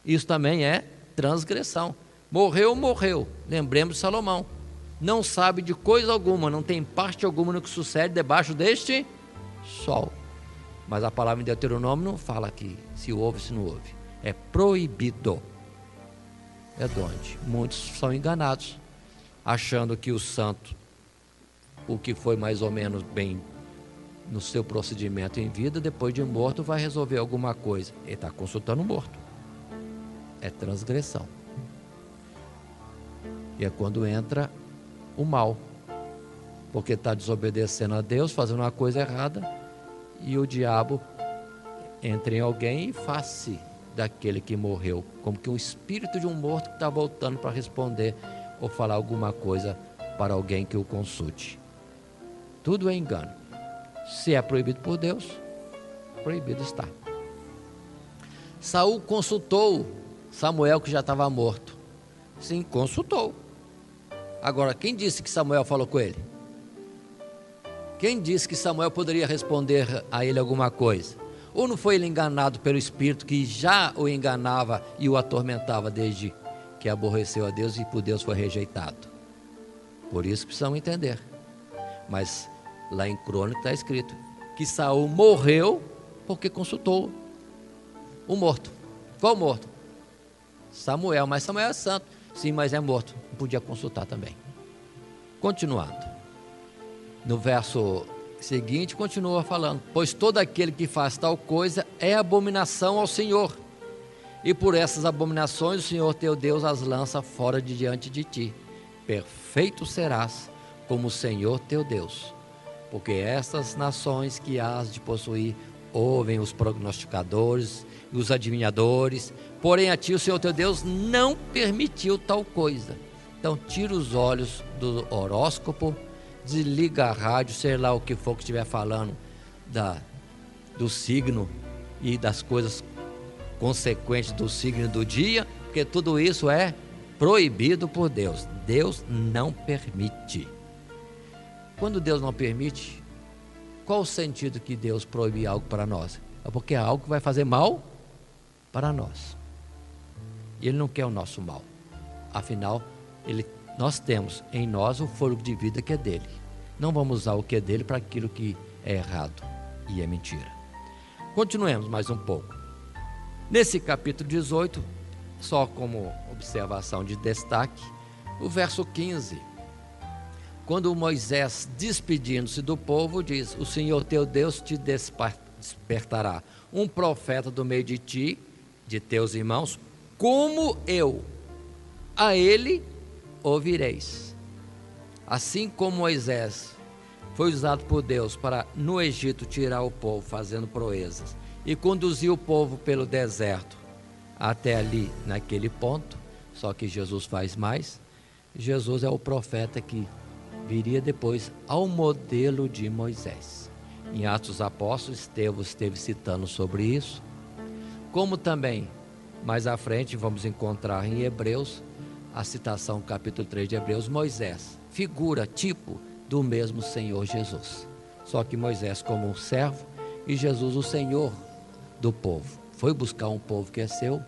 isso também é transgressão. Morreu, morreu. Lembremos de Salomão. Não sabe de coisa alguma, não tem parte alguma no que sucede debaixo deste sol. Mas a palavra em Deuteronômio não fala que se ouve, se não ouve. É proibido. É de onde? Muitos são enganados, achando que o santo, o que foi mais ou menos bem no seu procedimento em vida, depois de morto vai resolver alguma coisa. Ele está consultando o morto. É transgressão. E é quando entra o mal, porque está desobedecendo a Deus, fazendo uma coisa errada, e o diabo entra em alguém e faz-se daquele que morreu, como que um espírito de um morto que está voltando para responder ou falar alguma coisa para alguém que o consulte. Tudo é engano. Se é proibido por Deus, proibido está. Saul consultou Samuel, que já estava morto. Sim, consultou. Agora, quem disse que Samuel falou com ele? Quem disse que Samuel poderia responder a ele alguma coisa? Ou não foi ele enganado pelo espírito que já o enganava e o atormentava desde que aborreceu a Deus e por Deus foi rejeitado? Por isso precisamos entender. Mas lá em Crônica está escrito que Saul morreu porque consultou o morto. Qual morto? Samuel, mas Samuel é santo. Sim, mas é morto, não podia consultar também. Continuando. No verso seguinte continua falando: pois todo aquele que faz tal coisa é abominação ao Senhor, e por essas abominações o Senhor teu Deus as lança fora de diante de ti. Perfeito serás como o Senhor teu Deus, porque estas nações que hás de possuir ouvem os prognosticadores e os adivinhadores, porém a ti o Senhor teu Deus não permitiu tal coisa. Então tira os olhos do horóscopo, desliga a rádio, sei lá o que for que estiver falando do signo e das coisas consequentes do signo do dia, porque tudo isso é proibido por Deus. Deus não permite. Quando Deus não permite, qual o sentido que Deus proíbe algo para nós? É porque é algo que vai fazer mal para nós. Ele não quer o nosso mal. Afinal, nós temos em nós o fôlego de vida que é dele. Não vamos usar o que é dele para aquilo que é errado e é mentira. Continuemos mais um pouco. Nesse capítulo 18, só como observação de destaque, o verso 15, quando Moisés, despedindo-se do povo, diz: o Senhor teu Deus te despertará um profeta do meio de ti, de teus irmãos, como eu, a ele ouvireis. Assim como Moisés foi usado por Deus para no Egito tirar o povo fazendo proezas e conduzir o povo pelo deserto até ali naquele ponto, só que Jesus faz mais. Jesus é o profeta que viria depois ao modelo de Moisés. Em Atos dos Apóstolos, Estevão esteve citando sobre isso, como também mais à frente vamos encontrar em Hebreus, a citação capítulo 3 de Hebreus, Moisés, figura, tipo do mesmo Senhor Jesus. Só que Moisés como um servo e Jesus o Senhor do povo. Foi buscar um povo que é seu,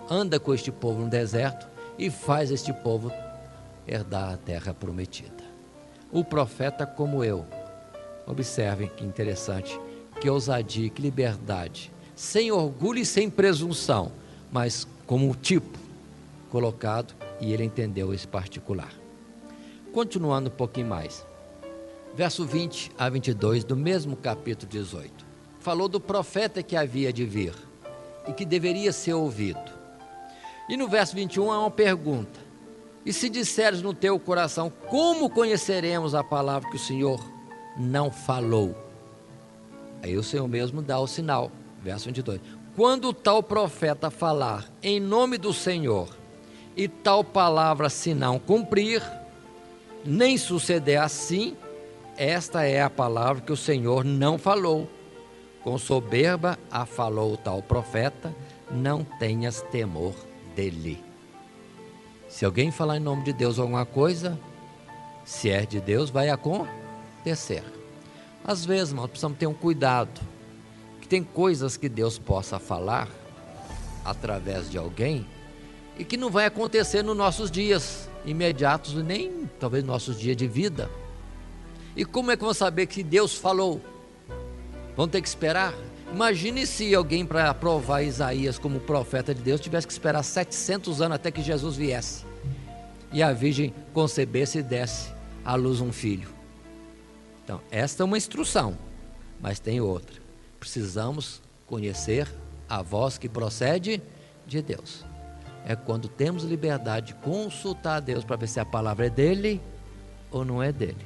anda com este povo no deserto e faz este povo herdar a terra prometida. O profeta como eu, observem que interessante, que ousadia, que liberdade, sem orgulho e sem presunção, mas como um tipo colocado, e ele entendeu esse particular. Continuando um pouquinho mais, verso 20 a 22 do mesmo capítulo 18, falou do profeta que havia de vir e que deveria ser ouvido. E no verso 21 há uma pergunta: e se disseres no teu coração, como conheceremos a palavra que o Senhor não falou? Aí o Senhor mesmo dá o sinal, verso 22, quando tal profeta falar em nome do Senhor, e tal palavra se não cumprir, nem suceder assim, esta é a palavra que o Senhor não falou. Com soberba a falou o tal profeta, não tenhas temor dele. Se alguém falar em nome de Deus alguma coisa, se é de Deus, vai acontecer. Às vezes, nós precisamos ter um cuidado, que tem coisas que Deus possa falar através de alguém e que não vai acontecer nos nossos dias imediatos, nem talvez nos nossos dias de vida. E como é que vão saber que Deus falou? Vão ter que esperar? Imagine se alguém, para aprovar Isaías como profeta de Deus, tivesse que esperar 700 anos até que Jesus viesse e a virgem concebesse e desse à luz um filho. Então, esta é uma instrução, mas tem outra. Precisamos conhecer a voz que procede de Deus. É quando temos liberdade de consultar a Deus para ver se a palavra é dele ou não é dele.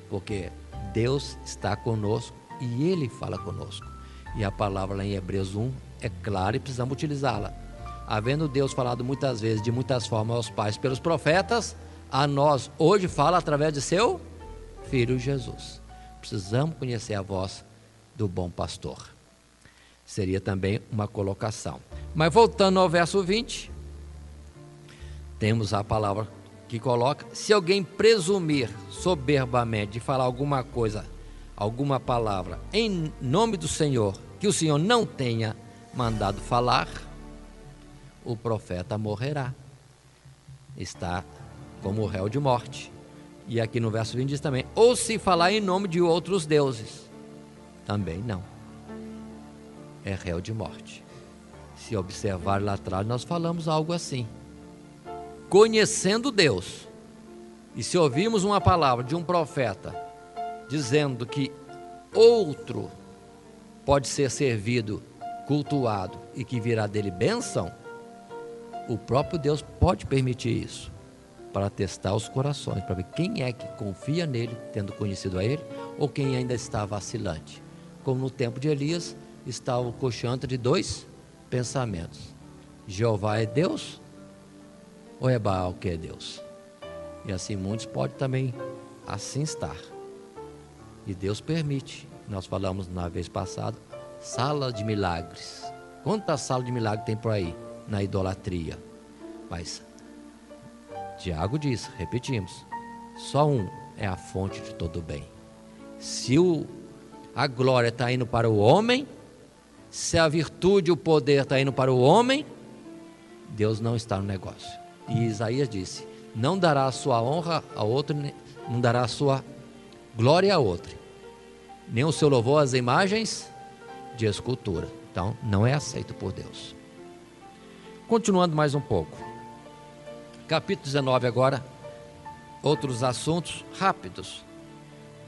Porque Deus está conosco e ele fala conosco. E a palavra lá em Hebreus 1 é clara e precisamos utilizá-la. Havendo Deus falado muitas vezes, de muitas formas aos pais pelos profetas, a nós hoje fala através de seu Filho Jesus. Precisamos conhecer a voz do bom pastor. Seria também uma colocação. Mas voltando ao verso 20, temos a palavra que coloca: se alguém presumir soberbamente de falar alguma coisa, alguma palavra em nome do Senhor, que o Senhor não tenha mandado falar, o profeta morrerá, está como réu de morte. E aqui no verso 20 diz também: ou se falar em nome de outros deuses, também não, é réu de morte. Se observar lá atrás, nós falamos algo assim: conhecendo Deus, e se ouvirmos uma palavra de um profeta dizendo que outro pode ser servido, cultuado e que virá dele bênção, o próprio Deus pode permitir isso para testar os corações, para ver quem é que confia nele, tendo conhecido a ele, ou quem ainda está vacilante. Como no tempo de Elias, estava coxando de dois pensamentos: Jeová é Deus ou é Baal que é Deus? E assim muitos podem também assim estar. E Deus permite. Nós falamos na vez passada, sala de milagres. Quantas salas de milagres tem por aí na idolatria? Mas Tiago diz, repetimos, só um é a fonte de todo o bem. Se a glória está indo para o homem, se a virtude e o poder está indo para o homem, Deus não está no negócio. E Isaías disse: não dará a sua honra a outro, não dará a sua glória a outro, nem o seu louvor às imagens de escultura. Então não é aceito por Deus. Continuando mais um pouco, capítulo 19 agora, outros assuntos rápidos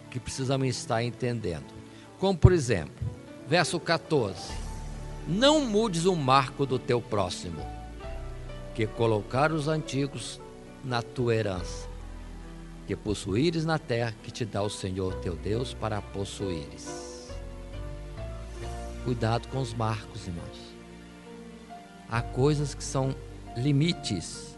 que precisamos estar entendendo, como por exemplo, verso 14: não mudes o marco do teu próximo, que colocar os antigos na tua herança, que possuíres na terra que te dá o Senhor teu Deus para possuíres. Cuidado com os marcos, irmãos. Há coisas que são limites,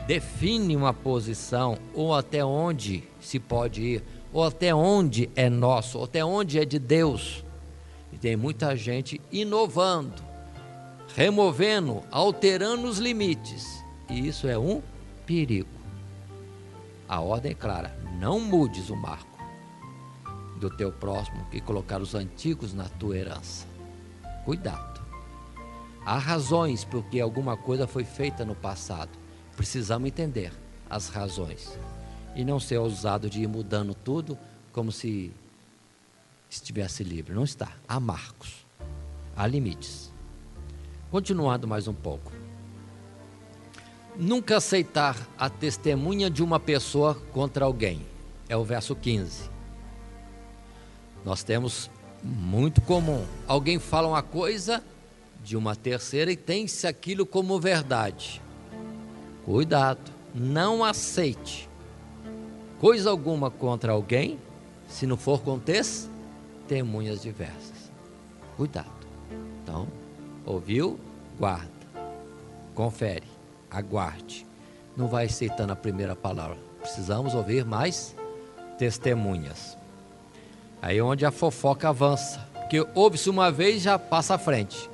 define uma posição, ou até onde se pode ir, ou até onde é nosso, ou até onde é de Deus. E tem muita gente inovando, removendo, alterando os limites, e isso é um perigo. A ordem é clara: não mudes o marco do teu próximo, que colocar os antigos na tua herança. Cuidado. Há razões porque alguma coisa foi feita no passado. Precisamos entender as razões e não ser ousado de ir mudando tudo como se estivesse livre. Não está. Há marcos, há limites. Continuando mais um pouco. Nunca aceitar a testemunha de uma pessoa contra alguém. É o verso 15. Nós temos muito comum. Alguém fala uma coisa de uma terceira e tem-se aquilo como verdade. Cuidado, não aceite coisa alguma contra alguém, se não for com testemunhas diversas. Cuidado. Então, ouviu? Guarda. Confere. Aguarde. Não vai aceitando a primeira palavra. Precisamos ouvir mais testemunhas. Aí é onde a fofoca avança. Porque ouve-se uma vez, já passa à frente.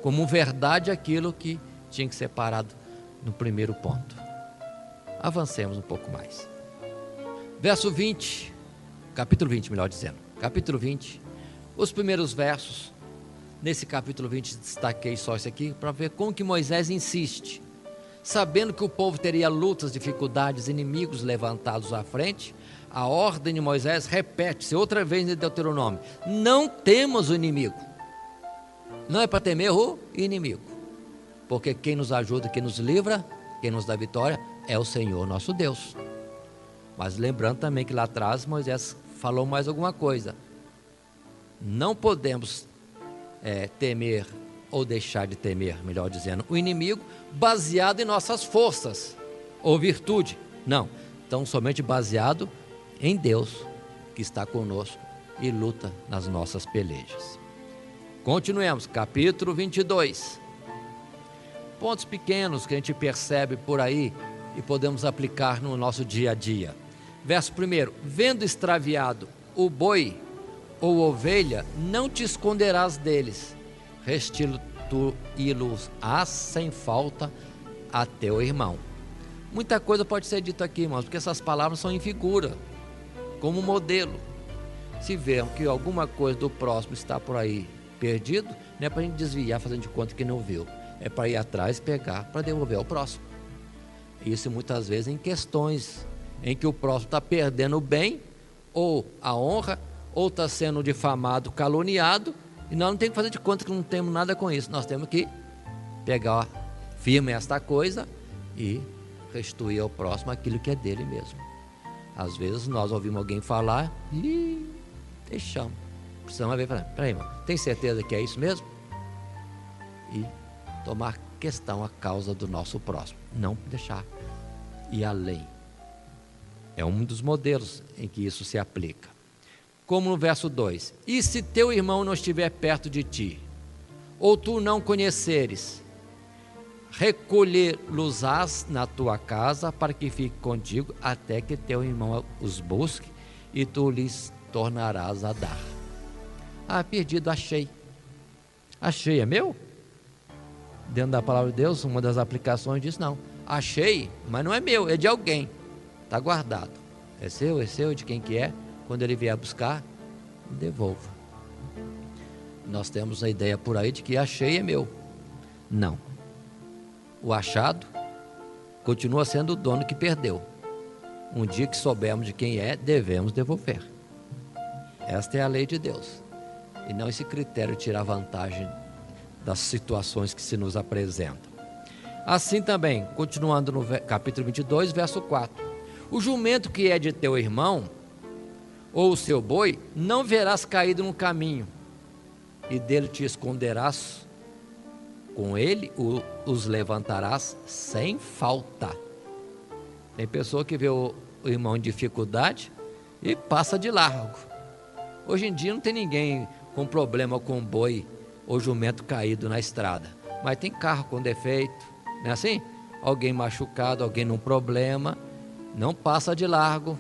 Como verdade aquilo que tinha que ser parado no primeiro ponto. Avancemos um pouco mais. Verso 20, capítulo 20, melhor dizendo. Capítulo 20, os primeiros versos. Nesse capítulo 20 destaquei só isso aqui para ver como que Moisés insiste. Sabendo que o povo teria lutas, dificuldades, inimigos levantados à frente, a ordem de Moisés repete-se outra vez em Deuteronômio: não temos o inimigo. Não é para temer o inimigo, porque quem nos ajuda, quem nos livra, quem nos dá vitória é o Senhor nosso Deus. Mas lembrando também que lá atrás Moisés falou mais alguma coisa: não podemos temer ou deixar de temer, melhor dizendo, o inimigo baseado em nossas forças ou virtude. Não, então somente baseado em Deus que está conosco e luta nas nossas pelejas. Continuemos, capítulo 22. Pontos pequenos que a gente percebe por aí e podemos aplicar no nosso dia a dia. Verso 1: vendo extraviado o boi ou ovelha, não te esconderás deles, restituí-los-ás sem falta a teu irmão. Muita coisa pode ser dita aqui, irmãos, porque essas palavras são em figura, como modelo. Se vermos que alguma coisa do próximo está por aí perdido, não é para a gente desviar fazendo de conta que não viu, é para ir atrás, pegar, para devolver ao próximo. Isso muitas vezes em questões em que o próximo está perdendo o bem, ou a honra, ou está sendo difamado, caluniado, e nós não temos que fazer de conta que não temos nada com isso. Nós temos que pegar firme esta coisa e restituir ao próximo aquilo que é dele mesmo. Às vezes nós ouvimos alguém falar e deixamos. Precisamos ver, peraí, irmão, tem certeza que é isso mesmo? E tomar questão a causa do nosso próximo, não deixar ir além. É um dos modelos em que isso se aplica. Como no verso 2: e se teu irmão não estiver perto de ti, ou tu não conheceres, recolher-los-ás na tua casa, para que fique contigo, até que teu irmão os busque, e tu lhes tornarás a dar. Perdido, achei. Achei, é meu? Dentro da palavra de Deus, uma das aplicações diz: não, achei, mas não é meu, é de alguém, está guardado. É seu, de quem que é? Quando ele vier buscar, devolva. Nós temos a ideia por aí de que achei é meu. Não. O achado continua sendo o dono que perdeu. Um dia que soubermos de quem é, devemos devolver. Esta é a lei de Deus. E não esse critério de tirar vantagem das situações que se nos apresentam. Assim também, continuando no capítulo 22, verso 4: o jumento que é de teu irmão, ou o seu boi, não verás caído no caminho, e dele te esconderás, com ele os levantarás sem falta. Tem pessoa que vê o irmão em dificuldade e passa de largo. Hoje em dia não tem ninguém com problema com boi ou jumento caído na estrada, mas tem carro com defeito, não é assim? Alguém machucado, alguém num problema, não passa de largo,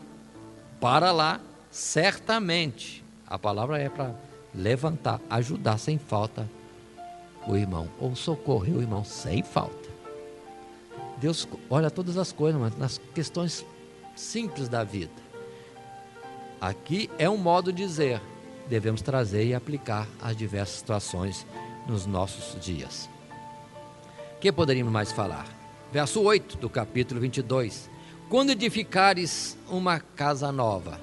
para lá. Certamente a palavra é para levantar, ajudar sem falta o irmão, ou socorrer o irmão sem falta. Deus olha todas as coisas, mas nas questões simples da vida. Aqui é um modo de dizer, devemos trazer e aplicar as diversas situações nos nossos dias. O que poderíamos mais falar? Verso 8 do capítulo 22: quando edificares uma casa nova,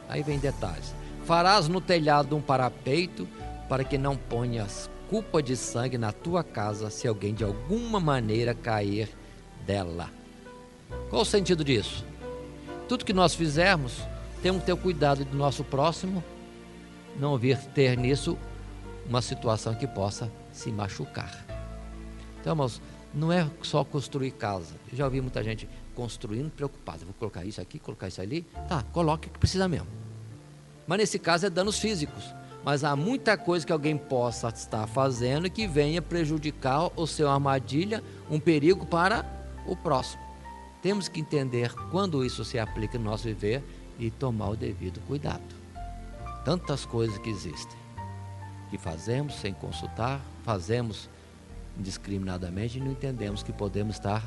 aí vem detalhes, farás no telhado um parapeito, para que não ponhas culpa de sangue na tua casa, se alguém de alguma maneira cair dela. Qual o sentido disso? Tudo que nós fizermos, temos que ter o cuidado do nosso próximo, não vir ter nisso uma situação que possa se machucar. Então, irmãos, não é só construir casa. Eu já ouvi muita gente construindo preocupada, vou colocar isso aqui, colocar isso ali. Tá, coloque o que precisa mesmo. Mas nesse caso é danos físicos. Mas há muita coisa que alguém possa estar fazendo e que venha prejudicar ou ser uma armadilha, um perigo para o próximo. Temos que entender quando isso se aplica no nosso viver e tomar o devido cuidado. Tantas coisas que existem, que fazemos sem consultar, fazemos indiscriminadamente e não entendemos que podemos estar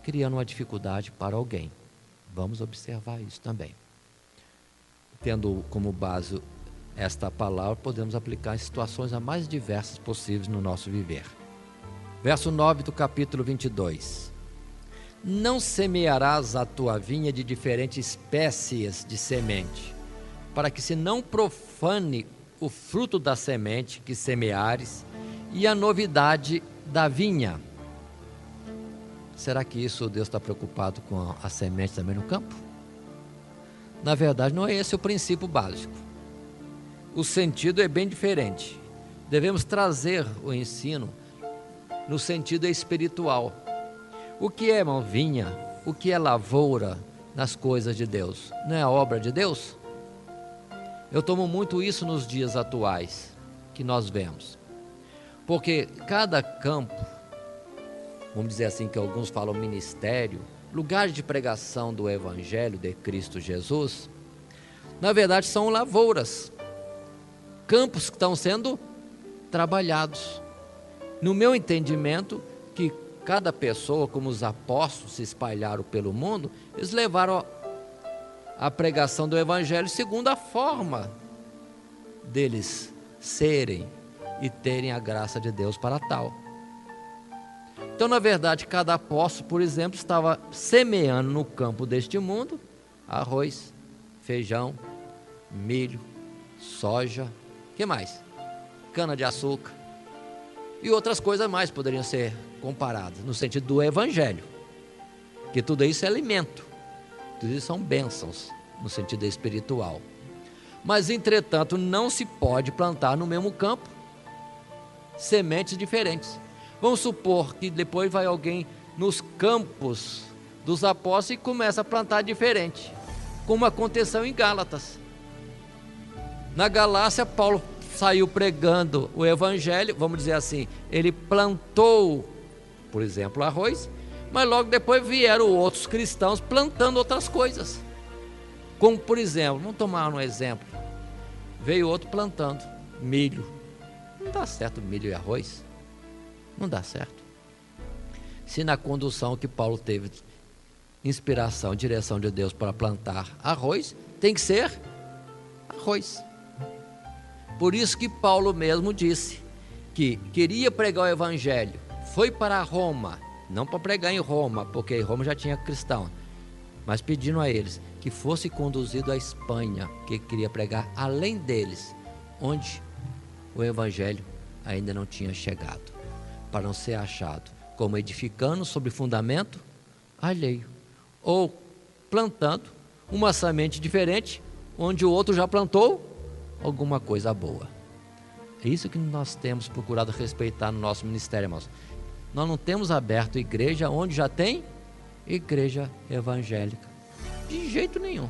criando uma dificuldade para alguém. Vamos observar isso também. Tendo como base esta palavra, podemos aplicar em situações as mais diversas possíveis no nosso viver. Verso 9 do capítulo 22. Não semearás a tua vinha de diferentes espécies de semente, para que se não profane o fruto da semente que semeares e a novidade da vinha. Será que isso Deus está preocupado com a semente também no campo? Na verdade, não é esse o princípio básico. O sentido é bem diferente. Devemos trazer o ensino no sentido espiritual. O que é, irmão, vinha? O que é lavoura nas coisas de Deus? Não é a obra de Deus? Eu tomo muito isso nos dias atuais que nós vemos. Porque cada campo, vamos dizer assim, que alguns falam ministério, lugar de pregação do Evangelho de Cristo Jesus, na verdade são lavouras, campos que estão sendo trabalhados. No meu entendimento, que cada pessoa, como os apóstolos se espalharam pelo mundo, eles levaram a pregação do Evangelho segundo a forma deles serem e terem a graça de Deus para tal. Então, na verdade, cada apóstolo, por exemplo, estava semeando no campo deste mundo arroz, feijão, milho, soja, que mais? Cana-de-açúcar e outras coisas mais poderiam ser comparadas no sentido do Evangelho, que tudo isso é alimento. Inclusive são bênçãos no sentido espiritual. Mas, entretanto, não se pode plantar no mesmo campo sementes diferentes. Vamos supor que depois vai alguém nos campos dos apóstolos e começa a plantar diferente, como aconteceu em Gálatas. Na Galácia, Paulo saiu pregando o evangelho, vamos dizer assim, ele plantou, por exemplo, arroz, mas logo depois vieram outros cristãos plantando outras coisas. Como, por exemplo, vamos tomar um exemplo, veio outro plantando milho. Não dá certo milho e arroz, não dá certo. Se na condução que Paulo teve inspiração, direção de Deus para plantar arroz, tem que ser arroz. Por isso que Paulo mesmo disse que queria pregar o evangelho, foi para Roma, não para pregar em Roma, porque em Roma já tinha cristão, mas pedindo a eles que fosse conduzido à Espanha, que queria pregar além deles, onde o evangelho ainda não tinha chegado, para não ser achado como edificando sobre fundamento alheio, ou plantando uma semente diferente, onde o outro já plantou alguma coisa boa. É isso que nós temos procurado respeitar no nosso ministério, irmãos. Nós não temos aberto igreja onde já tem igreja evangélica, de jeito nenhum.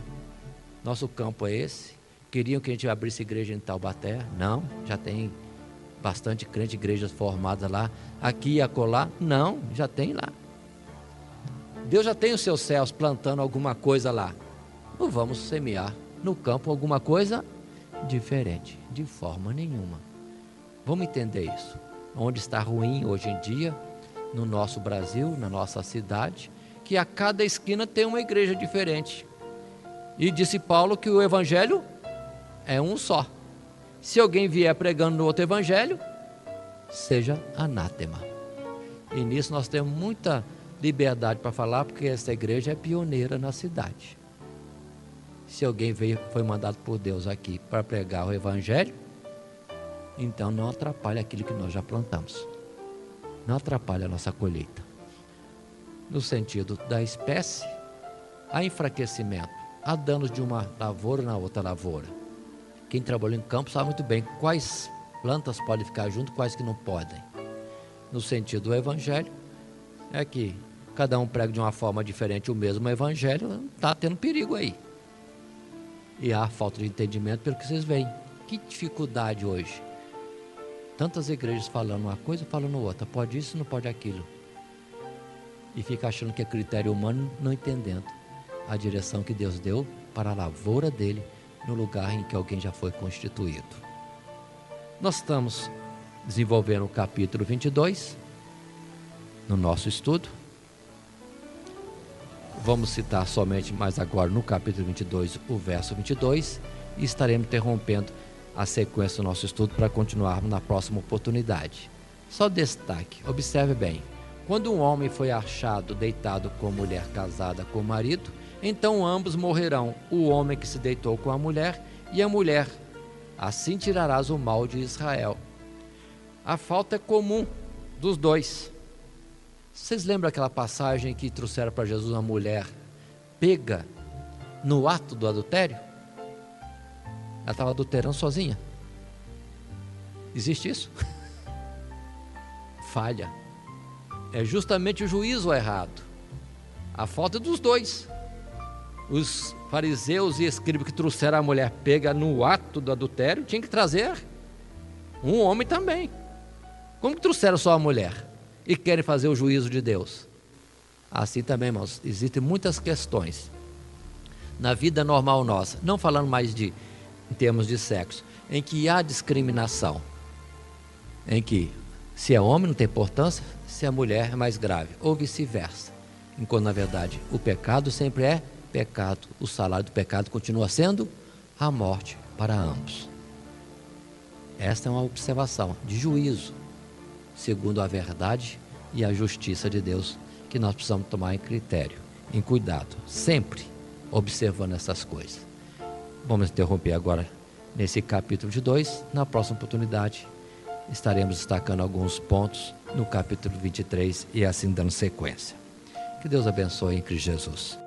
Nosso campo é esse. Queriam que a gente abrisse igreja em Taubaté? Não, já tem bastante crente, igrejas formadas lá. Aqui e acolá? Não, já tem lá. Deus já tem os seus céus plantando alguma coisa lá. Não vamos semear no campo alguma coisa diferente, de forma nenhuma. Vamos entender isso. Onde está ruim hoje em dia, no nosso Brasil, na nossa cidade, que a cada esquina tem uma igreja diferente. E disse Paulo que o evangelho é um só. Se alguém vier pregando no outro evangelho, seja anátema. E nisso nós temos muita liberdade para falar, porque essa igreja é pioneira na cidade. Se alguém foi mandado por Deus aqui para pregar o evangelho, então não atrapalha aquilo que nós já plantamos, não atrapalha a nossa colheita. No sentido da espécie, há enfraquecimento, há danos de uma lavoura na outra lavoura. Quem trabalhou em campo sabe muito bem quais plantas podem ficar junto, quais que não podem. No sentido do evangelho, é que cada um prega de uma forma diferente o mesmo evangelho, está tendo perigo aí. E há falta de entendimento pelo que vocês veem. Que dificuldade hoje. Tantas igrejas falando uma coisa, falando outra. Pode isso, não pode aquilo. E fica achando que é critério humano, não entendendo a direção que Deus deu para a lavoura dele, no lugar em que alguém já foi constituído. Nós estamos desenvolvendo o capítulo 22 no nosso estudo. Vamos citar somente mais agora no capítulo 22, o verso 22, e estaremos interrompendo a sequência do nosso estudo para continuarmos na próxima oportunidade. Só destaque, observe bem, quando um homem foi achado deitado com mulher casada com o marido, então ambos morrerão, o homem que se deitou com a mulher e a mulher. Assim tirarás o mal de Israel. A falta é comum dos dois. Vocês lembram aquela passagem que trouxeram para Jesus uma mulher pega no ato do adultério? Ela estava adulterando sozinha. Existe isso? Falha. É justamente o juízo errado. A falta é dos dois. Os fariseus e escribas que trouxeram a mulher pega no ato do adultério tinham que trazer um homem também. Como que trouxeram só a mulher e querem fazer o juízo de Deus? Assim também, irmãos, existem muitas questões na vida normal nossa, não falando mais em termos de sexo, em que há discriminação, em que se é homem não tem importância, se é mulher é mais grave, ou vice-versa, enquanto na verdade o pecado sempre é pecado, o salário do pecado continua sendo a morte para ambos. Esta é uma observação de juízo, segundo a verdade e a justiça de Deus, que nós precisamos tomar em critério, em cuidado, sempre observando essas coisas. Vamos interromper agora nesse capítulo de 2, na próxima oportunidade estaremos destacando alguns pontos no capítulo 23 e assim dando sequência. Que Deus abençoe em Cristo Jesus.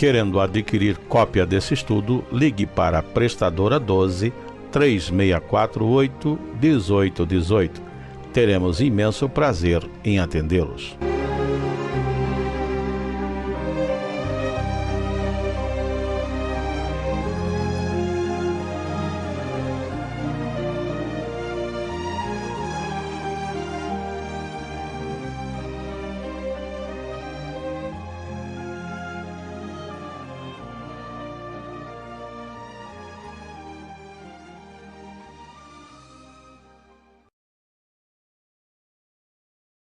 Querendo adquirir cópia desse estudo, ligue para a prestadora 12 3648 1818. Teremos imenso prazer em atendê-los.